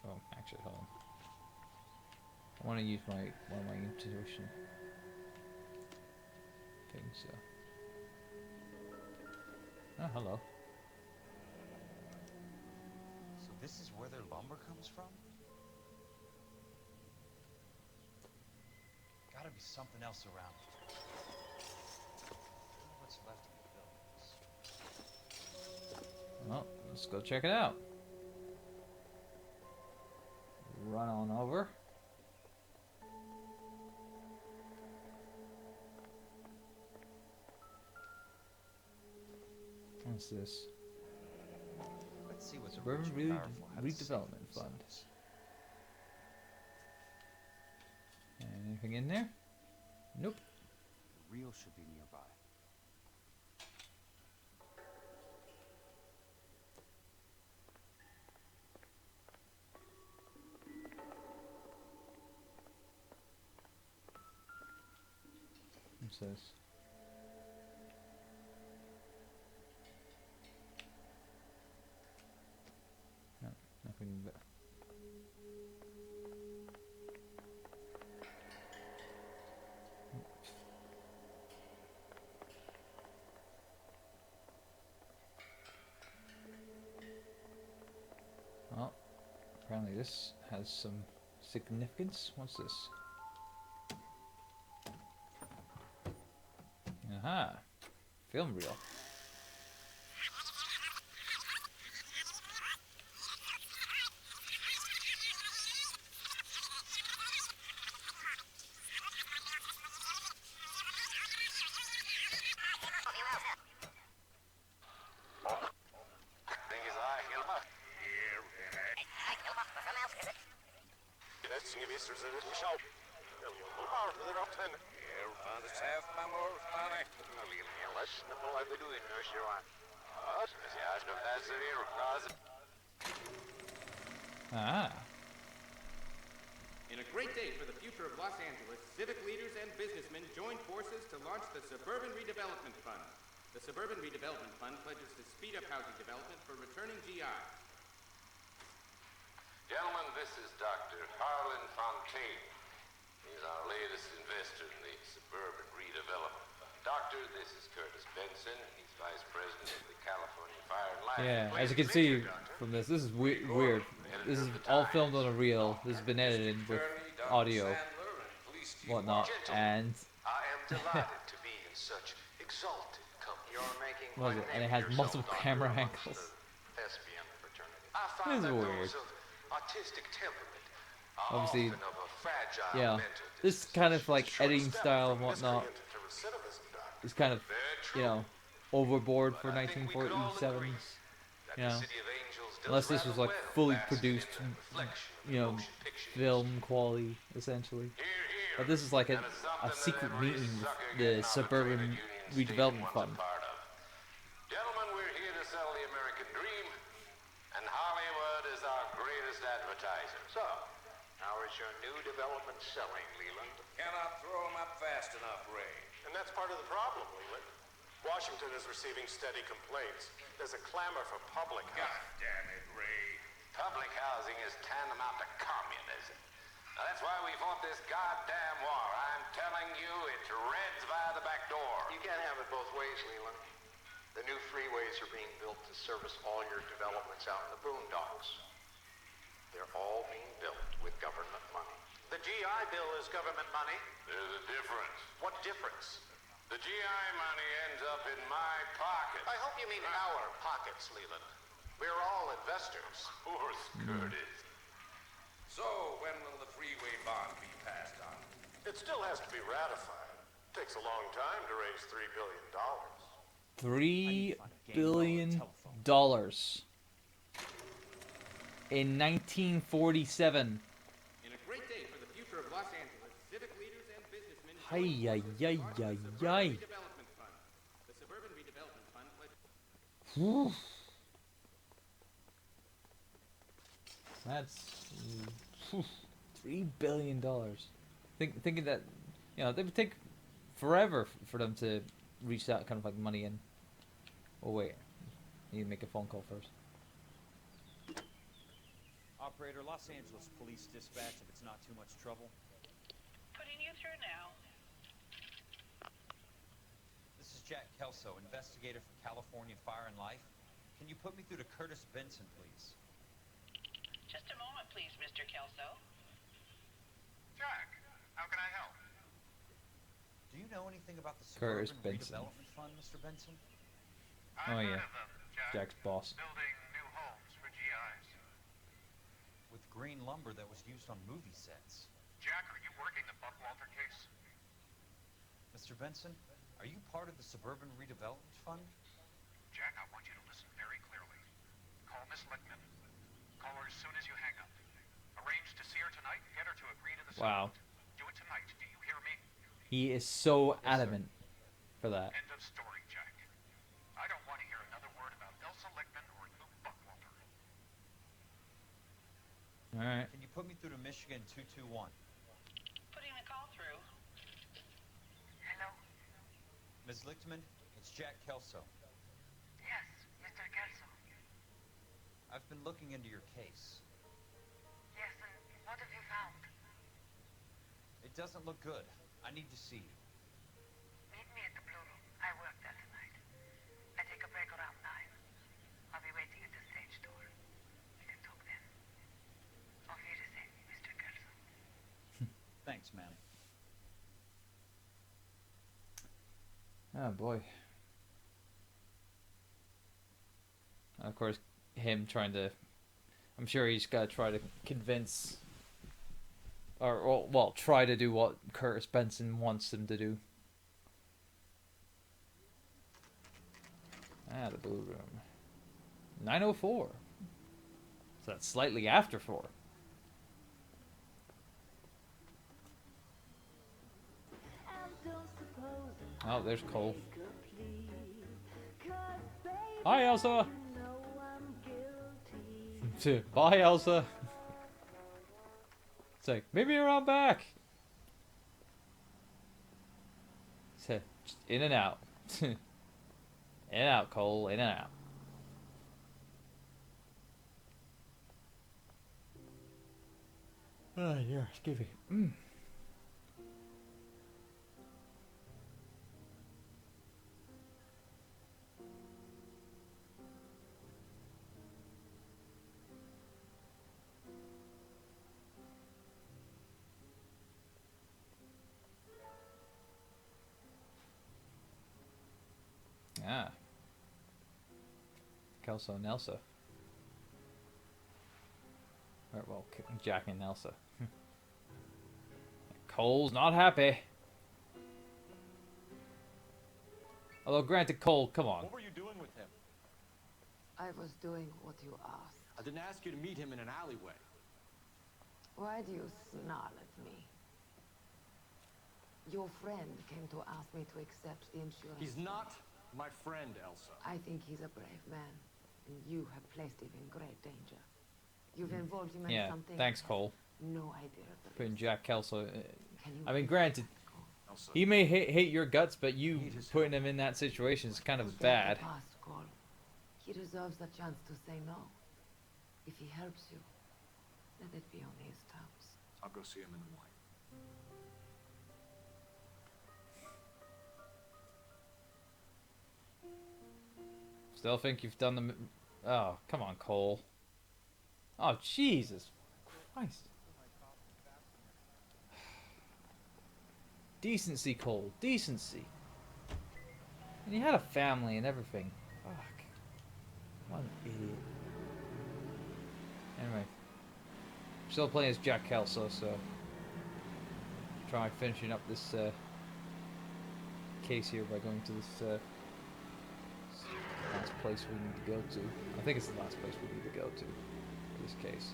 Oh, actually, hold on. I want to use one of my intuition things. So. Oh, hello. So this is where their lumber comes from? Gotta be something else around. What's left of the buildings? Well, let's go check it out. Run on over. What's this? Let's see what's Suburban Redevelopment Fund. Anything in there? Nope. The reel should be nearby. What's this? No, nothing there. Well, apparently this has some significance. What's this? Aha, film reel. Ah. In a great day for the future of Los Angeles, civic leaders and businessmen joined forces to launch the Suburban Redevelopment Fund. The Suburban Redevelopment Fund pledges to speed up housing development for returning GIs. Gentlemen, this is Dr. Harlan Fontaine. He's our latest investor in the Suburban Redevelopment Fund. Doctor, this is Curtis Benson. He's Vice President of the California Fire and Life. Yeah, as you can see from this is weird. This is all filmed on a reel. This has been edited with audio, whatnot, and I am delighted to be in such exalted company. You're making what is it? And it has multiple camera angles. thespian fraternity. This I find is that weird. those of artistic temperament are Obviously, often of a fragile yeah, mental this kind of like editing style and whatnot is kind of, you know, overboard for 1947s. You know, unless this was like fully produced, you know, film quality essentially. But this is like a secret meeting with the Suburban Redevelopment Fund. Gentlemen, we're here to sell the American dream, and Hollywood is our greatest advertiser. So, How is your new development selling, Leland? Cannot throw them up fast enough, Ray. And that's part of the problem, Leland. Washington is receiving steady complaints. There's a clamor for public God housing. damn it, Ray. Public housing is tantamount to communism. Now, that's why we fought this goddamn war. I'm telling you, it's Reds via the back door. You can't have it both ways, Leland. The new freeways are being built to service all your developments out in the boondocks. They're all being built with government money. The GI Bill is government money. There's a difference. What difference? The GI money ends up in my pocket. I hope you mean our pockets, Leland. We're all investors. Of course, Curtis. So, when will the freeway bond be passed on? It still has to be ratified. Takes a long time to raise $3 billion. $3 billion in 1947. In a great day for the future of Los Angeles, civic leaders and businessmen Ay, ay, ay, ay, ay. Redevelopment Fund. The Suburban Redevelopment Fund pledged... Whew. That's $3 billion. Thinking that, you know, they would take forever for them to reach that kind of like money in. Oh wait, need to make a phone call first. Operator, Los Angeles Police Dispatch, if it's not too much trouble. Putting you through now. This is Jack Kelso, investigator for California Fire and Life. Can you put me through to Curtis Benson, please? Just a moment, please, Mr. Kelso. Jack, how can I help? Do you know anything about the Curtis Suburban Benson. Redevelopment Fund, Mr. Benson? Oh yeah, Jack's boss. Building new homes for GIs. With green lumber that was used on movie sets. Jack, are you working the Buckwalter case? Mr. Benson, are you part of the Suburban Redevelopment Fund? Jack, I want you to listen very clearly. Call Miss Lickman. Call her as soon as you hang up. Arrange to see her tonight and get her to agree to the Wow. settlement. Do it tonight. Do you hear me? He is so adamant for that. End of story, Jack. I don't want to hear another word about Elsa Lickman or Luke Buckwalter. All right. Can you put me through to Michigan 221? Putting the call through. Hello? Ms. Lichtman, it's Jack Kelso. Yes, Mr. Kelso. I've been looking into your case. Yes, and what have you found? It doesn't look good. I need to see you. Meet me at the Blue Room. I work there tonight. I take a break around 9. I'll be waiting at the stage door. We can talk then. Auf Wiedersehen, Mr. Kelso. Thanks, ma'am. Oh boy. Of course, him trying to... I'm sure he's got to try to convince... Or, well, try to do what Curtis Benson wants him to do. Ah, the Blue Room. 9:04. So that's slightly after 4. Oh, there's Cole. Hi, Elsa. Bye, Elsa. It's like, maybe around back. So, just in and out. In and out, Cole. In and out. Oh, yeah, excuse me. Ah. Kelso and Elsa. Or, well, Jack and Elsa. Cole's not happy. Although, granted, Cole, come on. What were you doing with him? I was doing what you asked. I didn't ask you to meet him in an alleyway. Why do you snarl at me? Your friend came to ask me to accept the insurance. He's not my friend, Elsa. I think he's a brave man, and you have placed him in great danger. You've involved him in Yeah, something. thanks, Cole. no idea of the Putting Jack Kelso. Can you I mean, please granted, Elsa. he may hate your guts, but you putting him in that situation is kind of bad. past, Cole. He deserves a chance to say no. If he helps you, let it be on his terms. I'll go see him in the morning. Still think you've done the... Oh, come on, Cole. Oh, Jesus Christ. Decency, Cole. Decency. And you had a family and everything. Fuck. What an idiot. Anyway. Still playing as Jack Kelso, so... Try finishing up this case here by going to this last place we need to go to. I think it's the last place we need to go to for this case.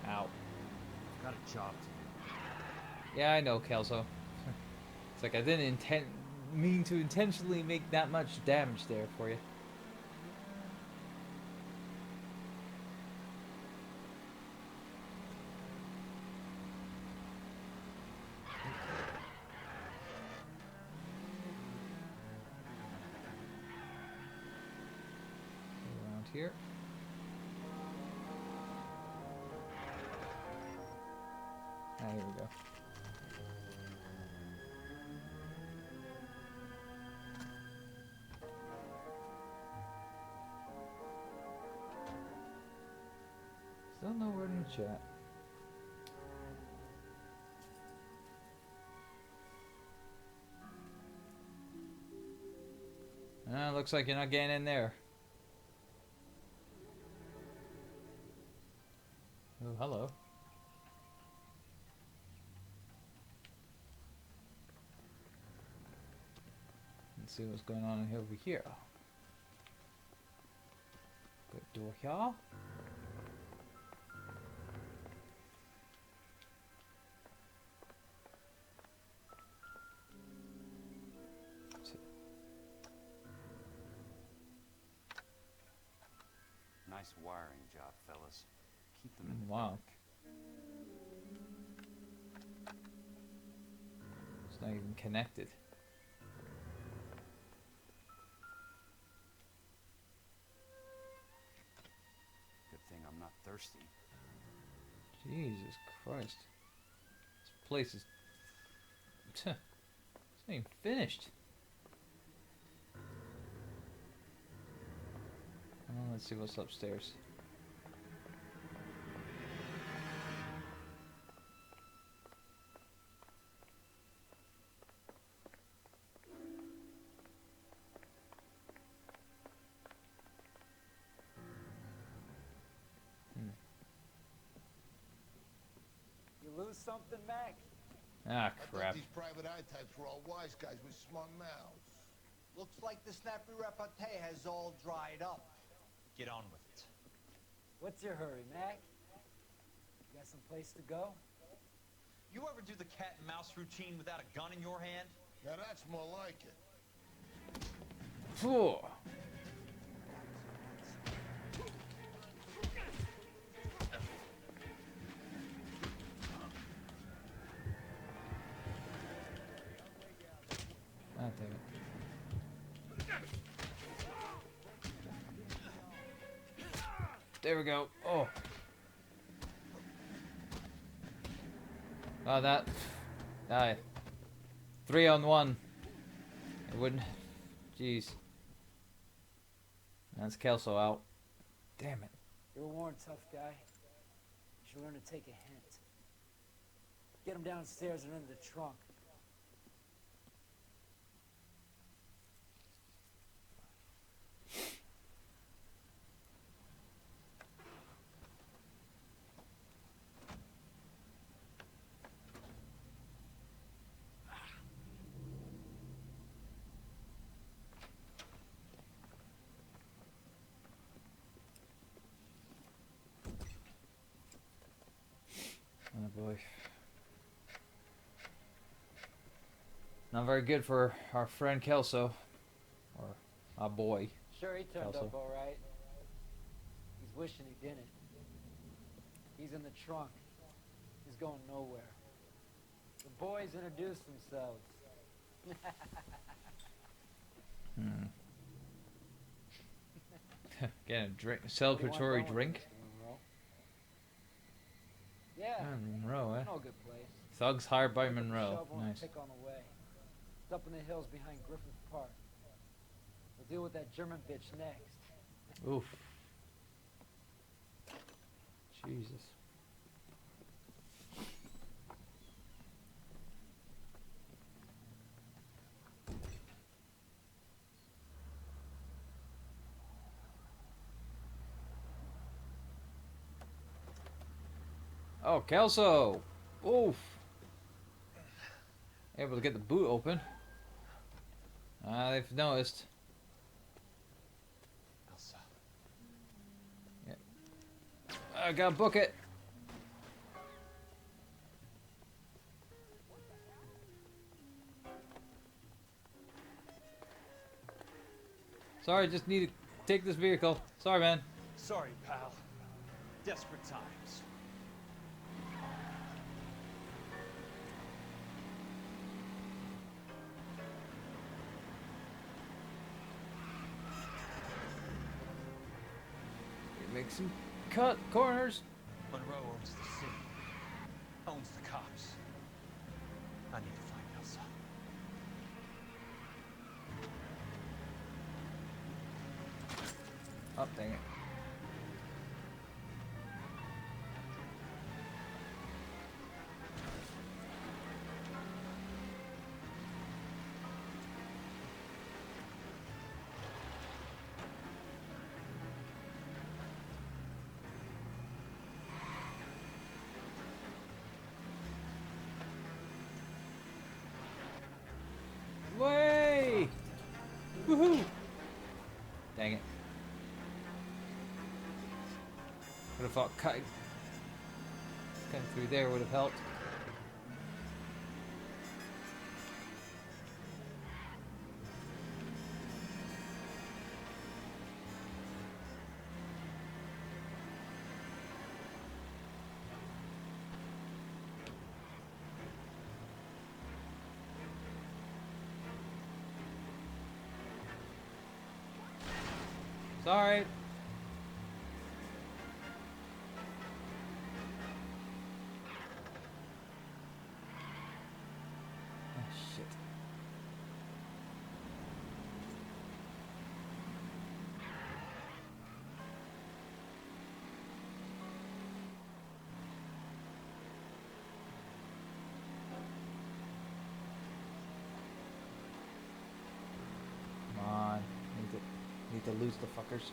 Ow. Got a job to do. Yeah, I know, Kelso. It's like I didn't mean to intentionally make that much damage there for you. Around here. Ah, here we go. Still no word in the chat. Looks like you're not getting in there. Oh, hello. Let's see what's going on over here. Good door here. Nice wiring job, fellas. Keep them in the Wow. It's not even connected. Good thing I'm not thirsty. Jesus Christ. This place is... It's not even finished. Well, let's see what's upstairs. You lose something, Mac? Ah, I thought crap. these private eye types were all wise guys with smart mouths. Looks like the snappy repartee has all dried up. Get on with it. What's your hurry, Mac? You got some place to go? You ever do the cat and mouse routine without a gun in your hand? Now that's more like it. Phew. Ah, damn it. There we go. Oh. Oh, that. Aye. 3-on-1. It wouldn't. Jeez. That's Kelso out. Damn it. You're a worn, tough guy. You should learn to take a hint. Get him downstairs and under the trunk. boy. Not very good for our friend Kelso. Or our boy. Sure, he turned Kelso. up all right. He's wishing he didn't. He's in the trunk. He's going nowhere. The boys introduced themselves. Get a drink, celebratory drink. Yeah. Monroe, eh? No good place. Thugs hired by Pick up the Monroe. shovel and Nice. pick on the way. It's up in the hills behind Griffith Park. We'll deal with that German bitch next. Oof. Jesus. Oh, Kelso! Oof! Able to get the boot open. They've noticed. Elsa. Yep. I gotta book it. Sorry, just need to take this vehicle. Sorry, man. Sorry, pal. Desperate times. Make some cut corners. Monroe owns the city. Owns the cops. I need to find Elsa. Oh, dang it. Way! Woohoo! Dang it. Would have thought cutting through there would have helped. Sorry. Oh, shit. Come on. Need to lose the fuckers.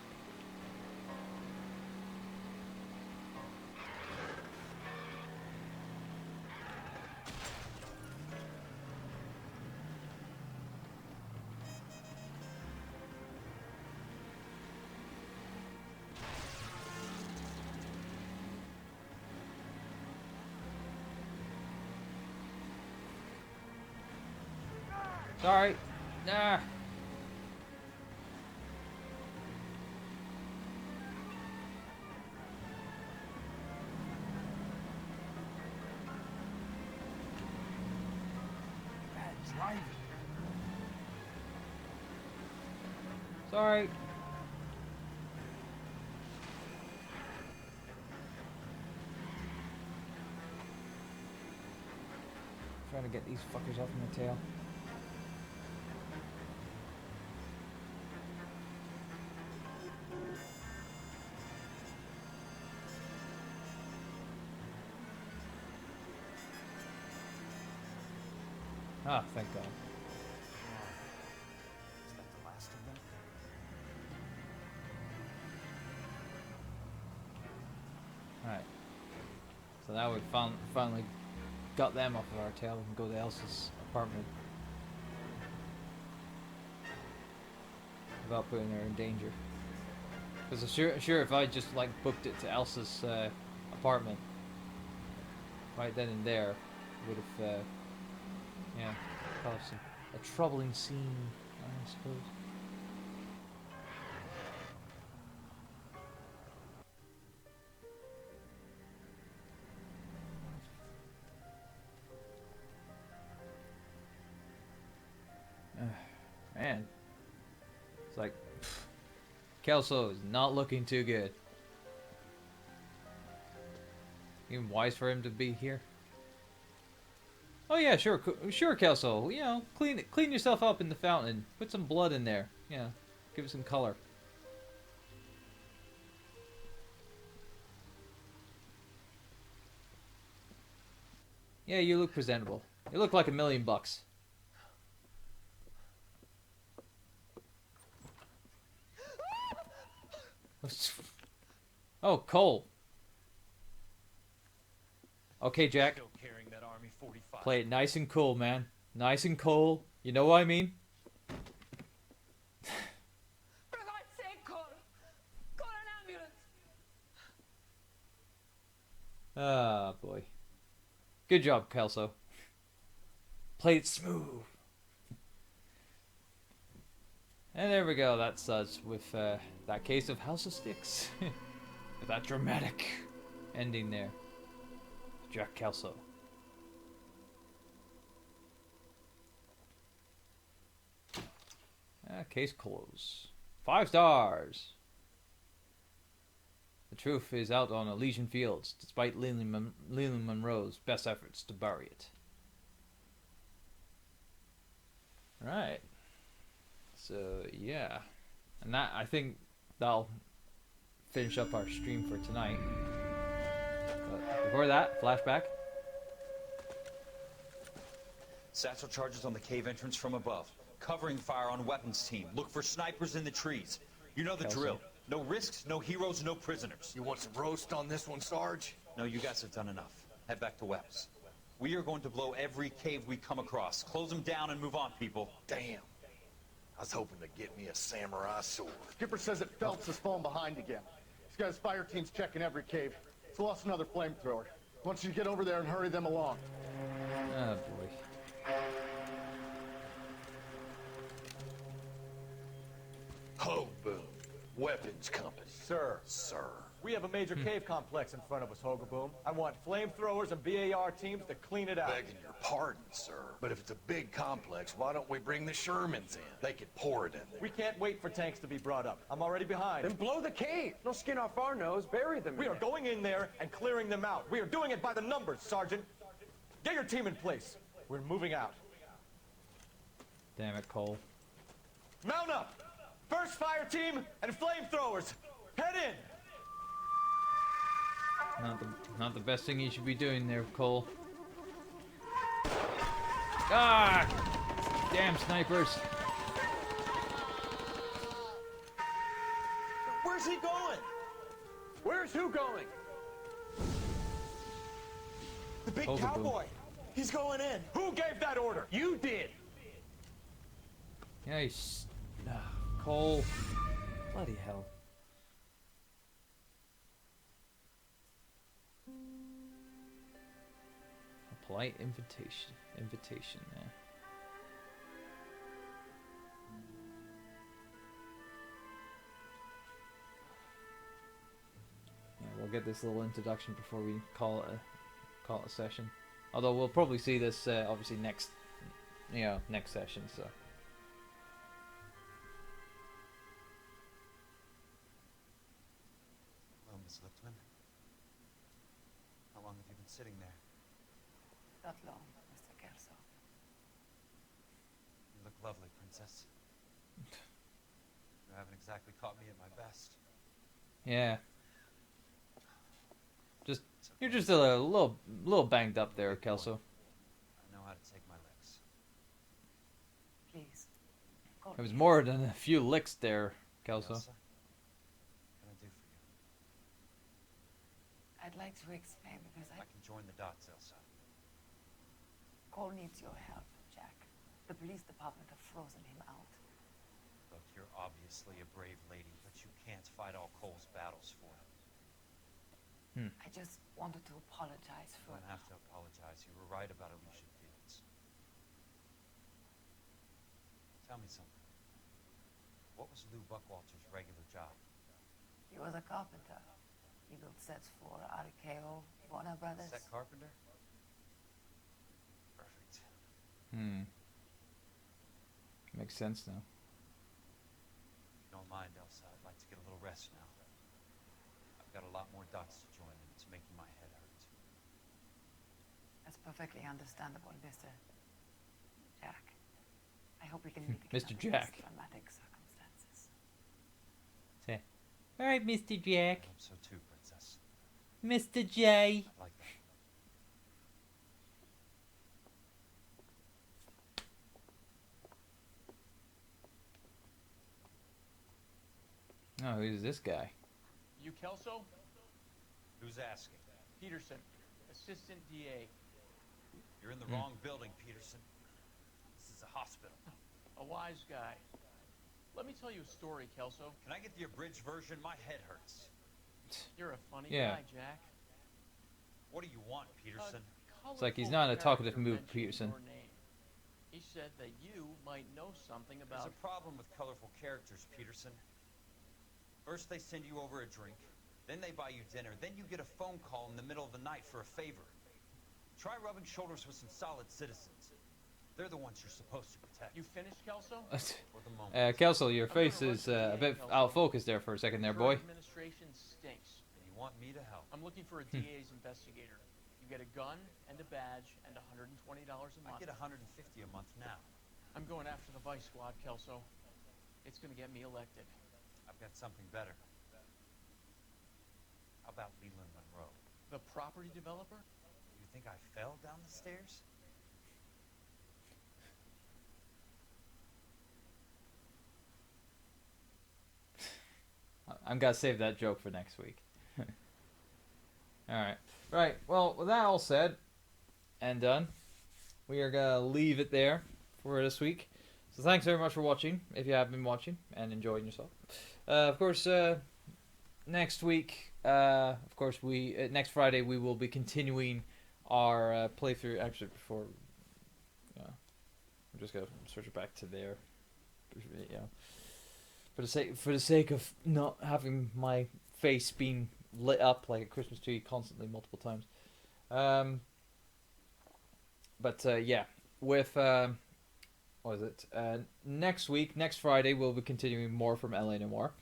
Sorry. Nah. Bad driving. Sorry. Trying to get these fuckers off my tail. Ah, thank God. Is that the last of them? Alright. So now we've finally got them off of our tail. We can go to Elsa's apartment. Without putting her in danger. Because I'm sure if I just like booked it to Elsa's apartment, right then and there would have, yeah, caused a troubling scene, I suppose. Man, it's like Kelso is not looking too good. Even wise for him to be here. Oh yeah, sure, sure, Kelso. You know, clean yourself up in the fountain. Put some blood in there. Yeah, give it some color. Yeah, you look presentable. You look like $1,000,000. Oh, Cole. Okay, Jack. Still carrying that Army 45. Play it nice and cool, man. Nice and cool. You know what I mean? For God's sake, call an ambulance. Ah, boy. Good job, Kelso. Played it smooth. And there we go. That's us with that case of House of Sticks. With that dramatic ending there. Jack Kelso. Case closed. 5 stars. The truth is out on Elysian Fields, despite Leland Monroe's best efforts to bury it. Right. So yeah, and that, I think that'll finish up our stream for tonight. But before that, flashback. Satchel charges on the cave entrance from above. Covering fire on weapons team. Look for snipers in the trees. You know the drill. No risks, no heroes, no prisoners. You want some roast on this one, Sarge? No, you guys have done enough. Head back to Webb's. We are going to blow every cave we come across. Close them down and move on, people. Damn. I was hoping to get me a samurai sword. Skipper says that Phelps has fallen behind again. He's got his fire teams checking every cave. He's lost another flamethrower. Wants you to get over there and hurry them along. Oh boy. Ho, boom. Weapons company. Sir. Sir. We have a major cave complex in front of us, Hogaboom. I want flamethrowers and BAR teams to clean it out. Begging your pardon, sir. But if it's a big complex, why don't we bring the Shermans in? They could pour it in there. We can't wait for tanks to be brought up. I'm already behind. Then blow the cave. No skin off our nose. Bury them. We are going in there and clearing them out. We are doing it by the numbers, Sergeant. Get your team in place. We're moving out. Damn it, Cole. Mount up! First fire team and flamethrowers. Head in! Not the best thing you should be doing there, Cole. Ah! Damn snipers. Where's he going? Where's who going? The big Hogaboom. cowboy. He's going in. Who gave that order? You did. Yeah, Cole. Bloody hell. A polite invitation there. Yeah, we'll get this little introduction before we call it a session. Although we'll probably see this obviously next session. So. Hello, Miss Lichtman. How long have you been sitting there? Not long, Mr. Kelso. You look lovely, Princess. You haven't exactly caught me at my best. Yeah. You're just a little banged up there, Kelso. I know how to take my licks. Please. It was more than a few licks there, Kelso. Elsa, what can I do for you? I'd like to explain because I can join the dots, Elsa. Cole needs your help, Jack. The police department have frozen him out. Look, you're obviously a brave lady, but you can't fight all Cole's battles for him. I just wanted to apologize You for... don't have to apologize. You were right about Alicia Fields. Tell me something. What was Lou Buckwalter's regular job? He was a carpenter. He built sets for RKO, Warner Brothers. Set carpenter? Perfect. Makes sense now. If you don't mind, Elsa, I'd like to get a little rest now. I've got a lot more dots to join and it's making my head hurt. That's perfectly understandable, Mr. Jack. I hope we can meet again Mr. under Jack. less dramatic circumstances. Say, all right, Mr. Jack. I hope so too, Princess. Mr. J. I'd like that. Oh, who's this guy? You Kelso? Who's asking? Peterson, assistant DA. You're in the wrong building, Peterson. This is a hospital. A wise guy. Let me tell you a story, Kelso. Can I get the abridged version? My head hurts. You're a funny Yeah. guy, Jack. What do you want, Peterson? It's like he's not in a talkative mood, Peterson. Your name. He said that you might know something about... There's a problem with colorful characters, Peterson. First they send you over a drink, then they buy you dinner, then you get a phone call in the middle of the night for a favor. Try rubbing shoulders with some solid citizens. They're the ones you're supposed to protect. You finished, Kelso? For the moment. Kelso, your face is a bit out of focus there for a second there, boy. Administration stinks. And you want me to help? I'm looking for a DA's investigator. You get a gun and a badge and $120 a month. I get $150 a month now. I'm going after the Vice Squad, Kelso. It's going to get me elected. I've got something better. How about Leland Monroe? The property developer? You think I fell down the stairs? I'm gonna save that joke for next week. Alright. Right, well, with that all said and done, we are gonna leave it there for this week. So thanks very much for watching, if you have been watching and enjoying yourself. Of course, next week, next Friday, we will be continuing our playthrough. Actually, before, I'm just gonna switch it back to there. You know, for the sake of not having my face being lit up like a Christmas tree constantly multiple times. Yeah, with what is it? Next week, next Friday, we'll be continuing more from LA Noire.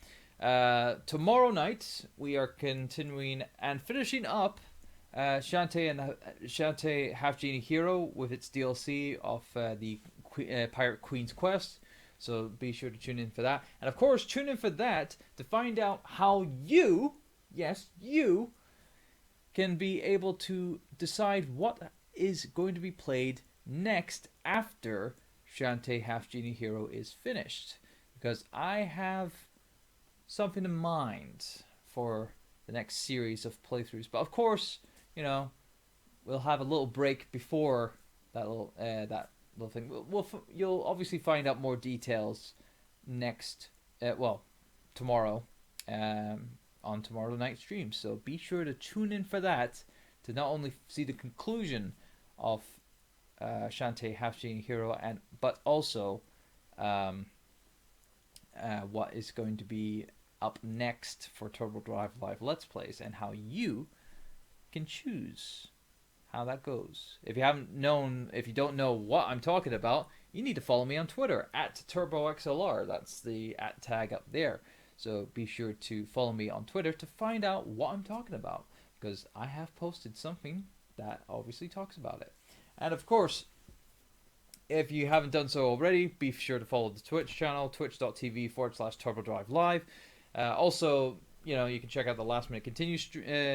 Tomorrow night, we are continuing and finishing up Shantae Half Genie Hero with its DLC of the Pirate Queen's Quest. So be sure to tune in for that. And of course, tune in for that to find out how you, yes, you, can be able to decide what is going to be played next after Shantae Half Genie Hero is finished. Because I have something in mind for the next series of playthroughs. But of course, you know, we'll have a little break before that little thing. You'll obviously find out more details tomorrow on tomorrow night stream. So be sure to tune in for that to not only see the conclusion of Shantae Half Genie Hero but also what is going to be up next for Turbo Drive Live Let's Plays and how you can choose how that goes. If you don't know what I'm talking about, you need to follow me on Twitter at TurboXLR. That's the @ tag up there. So be sure to follow me on Twitter to find out what I'm talking about, because I have posted something that obviously talks about it. And of course, if you haven't done so already, be sure to follow the Twitch channel, twitch.tv/TurboDriveLive. Also, you can check out the Last Minute Continue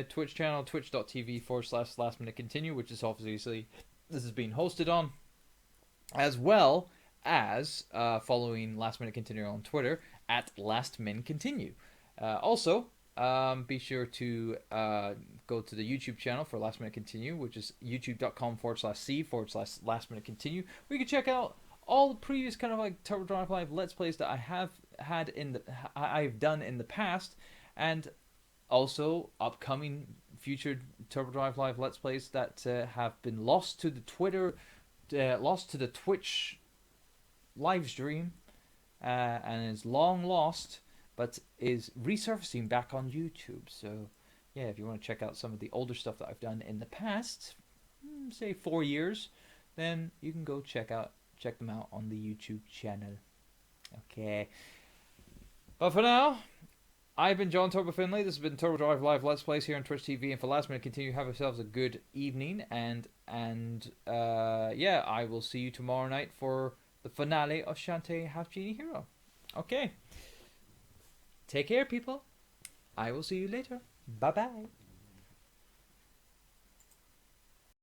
Twitch channel, twitch.tv/Last Minute Continue, which is obviously this is being hosted on, as well as following Last Minute Continue on Twitter at LastMinContinue. Also, be sure to go to the YouTube channel for Last Minute Continue, which is youtube.com/c/Last Minute Continue, where you can check out all the previous kind of like Turbo Drive Live Let's Plays that I've done in the past, and also upcoming future Turbo Drive Live Let's Plays that have been lost to the Twitch live stream, and is long lost, but is resurfacing back on YouTube. So, yeah, if you want to check out some of the older stuff that I've done in the past, say 4 years, then you can go check them out on the YouTube channel. Okay. But for now, I've been John Turbo Finlay. This has been Turbo Drive Live Let's Plays here on Twitch TV. And for Last Minute Continue, have yourselves a good evening. And yeah, I will see you tomorrow night for the finale of Shantae Half Genie Hero. Okay. Take care, people. I will see you later. Bye-bye.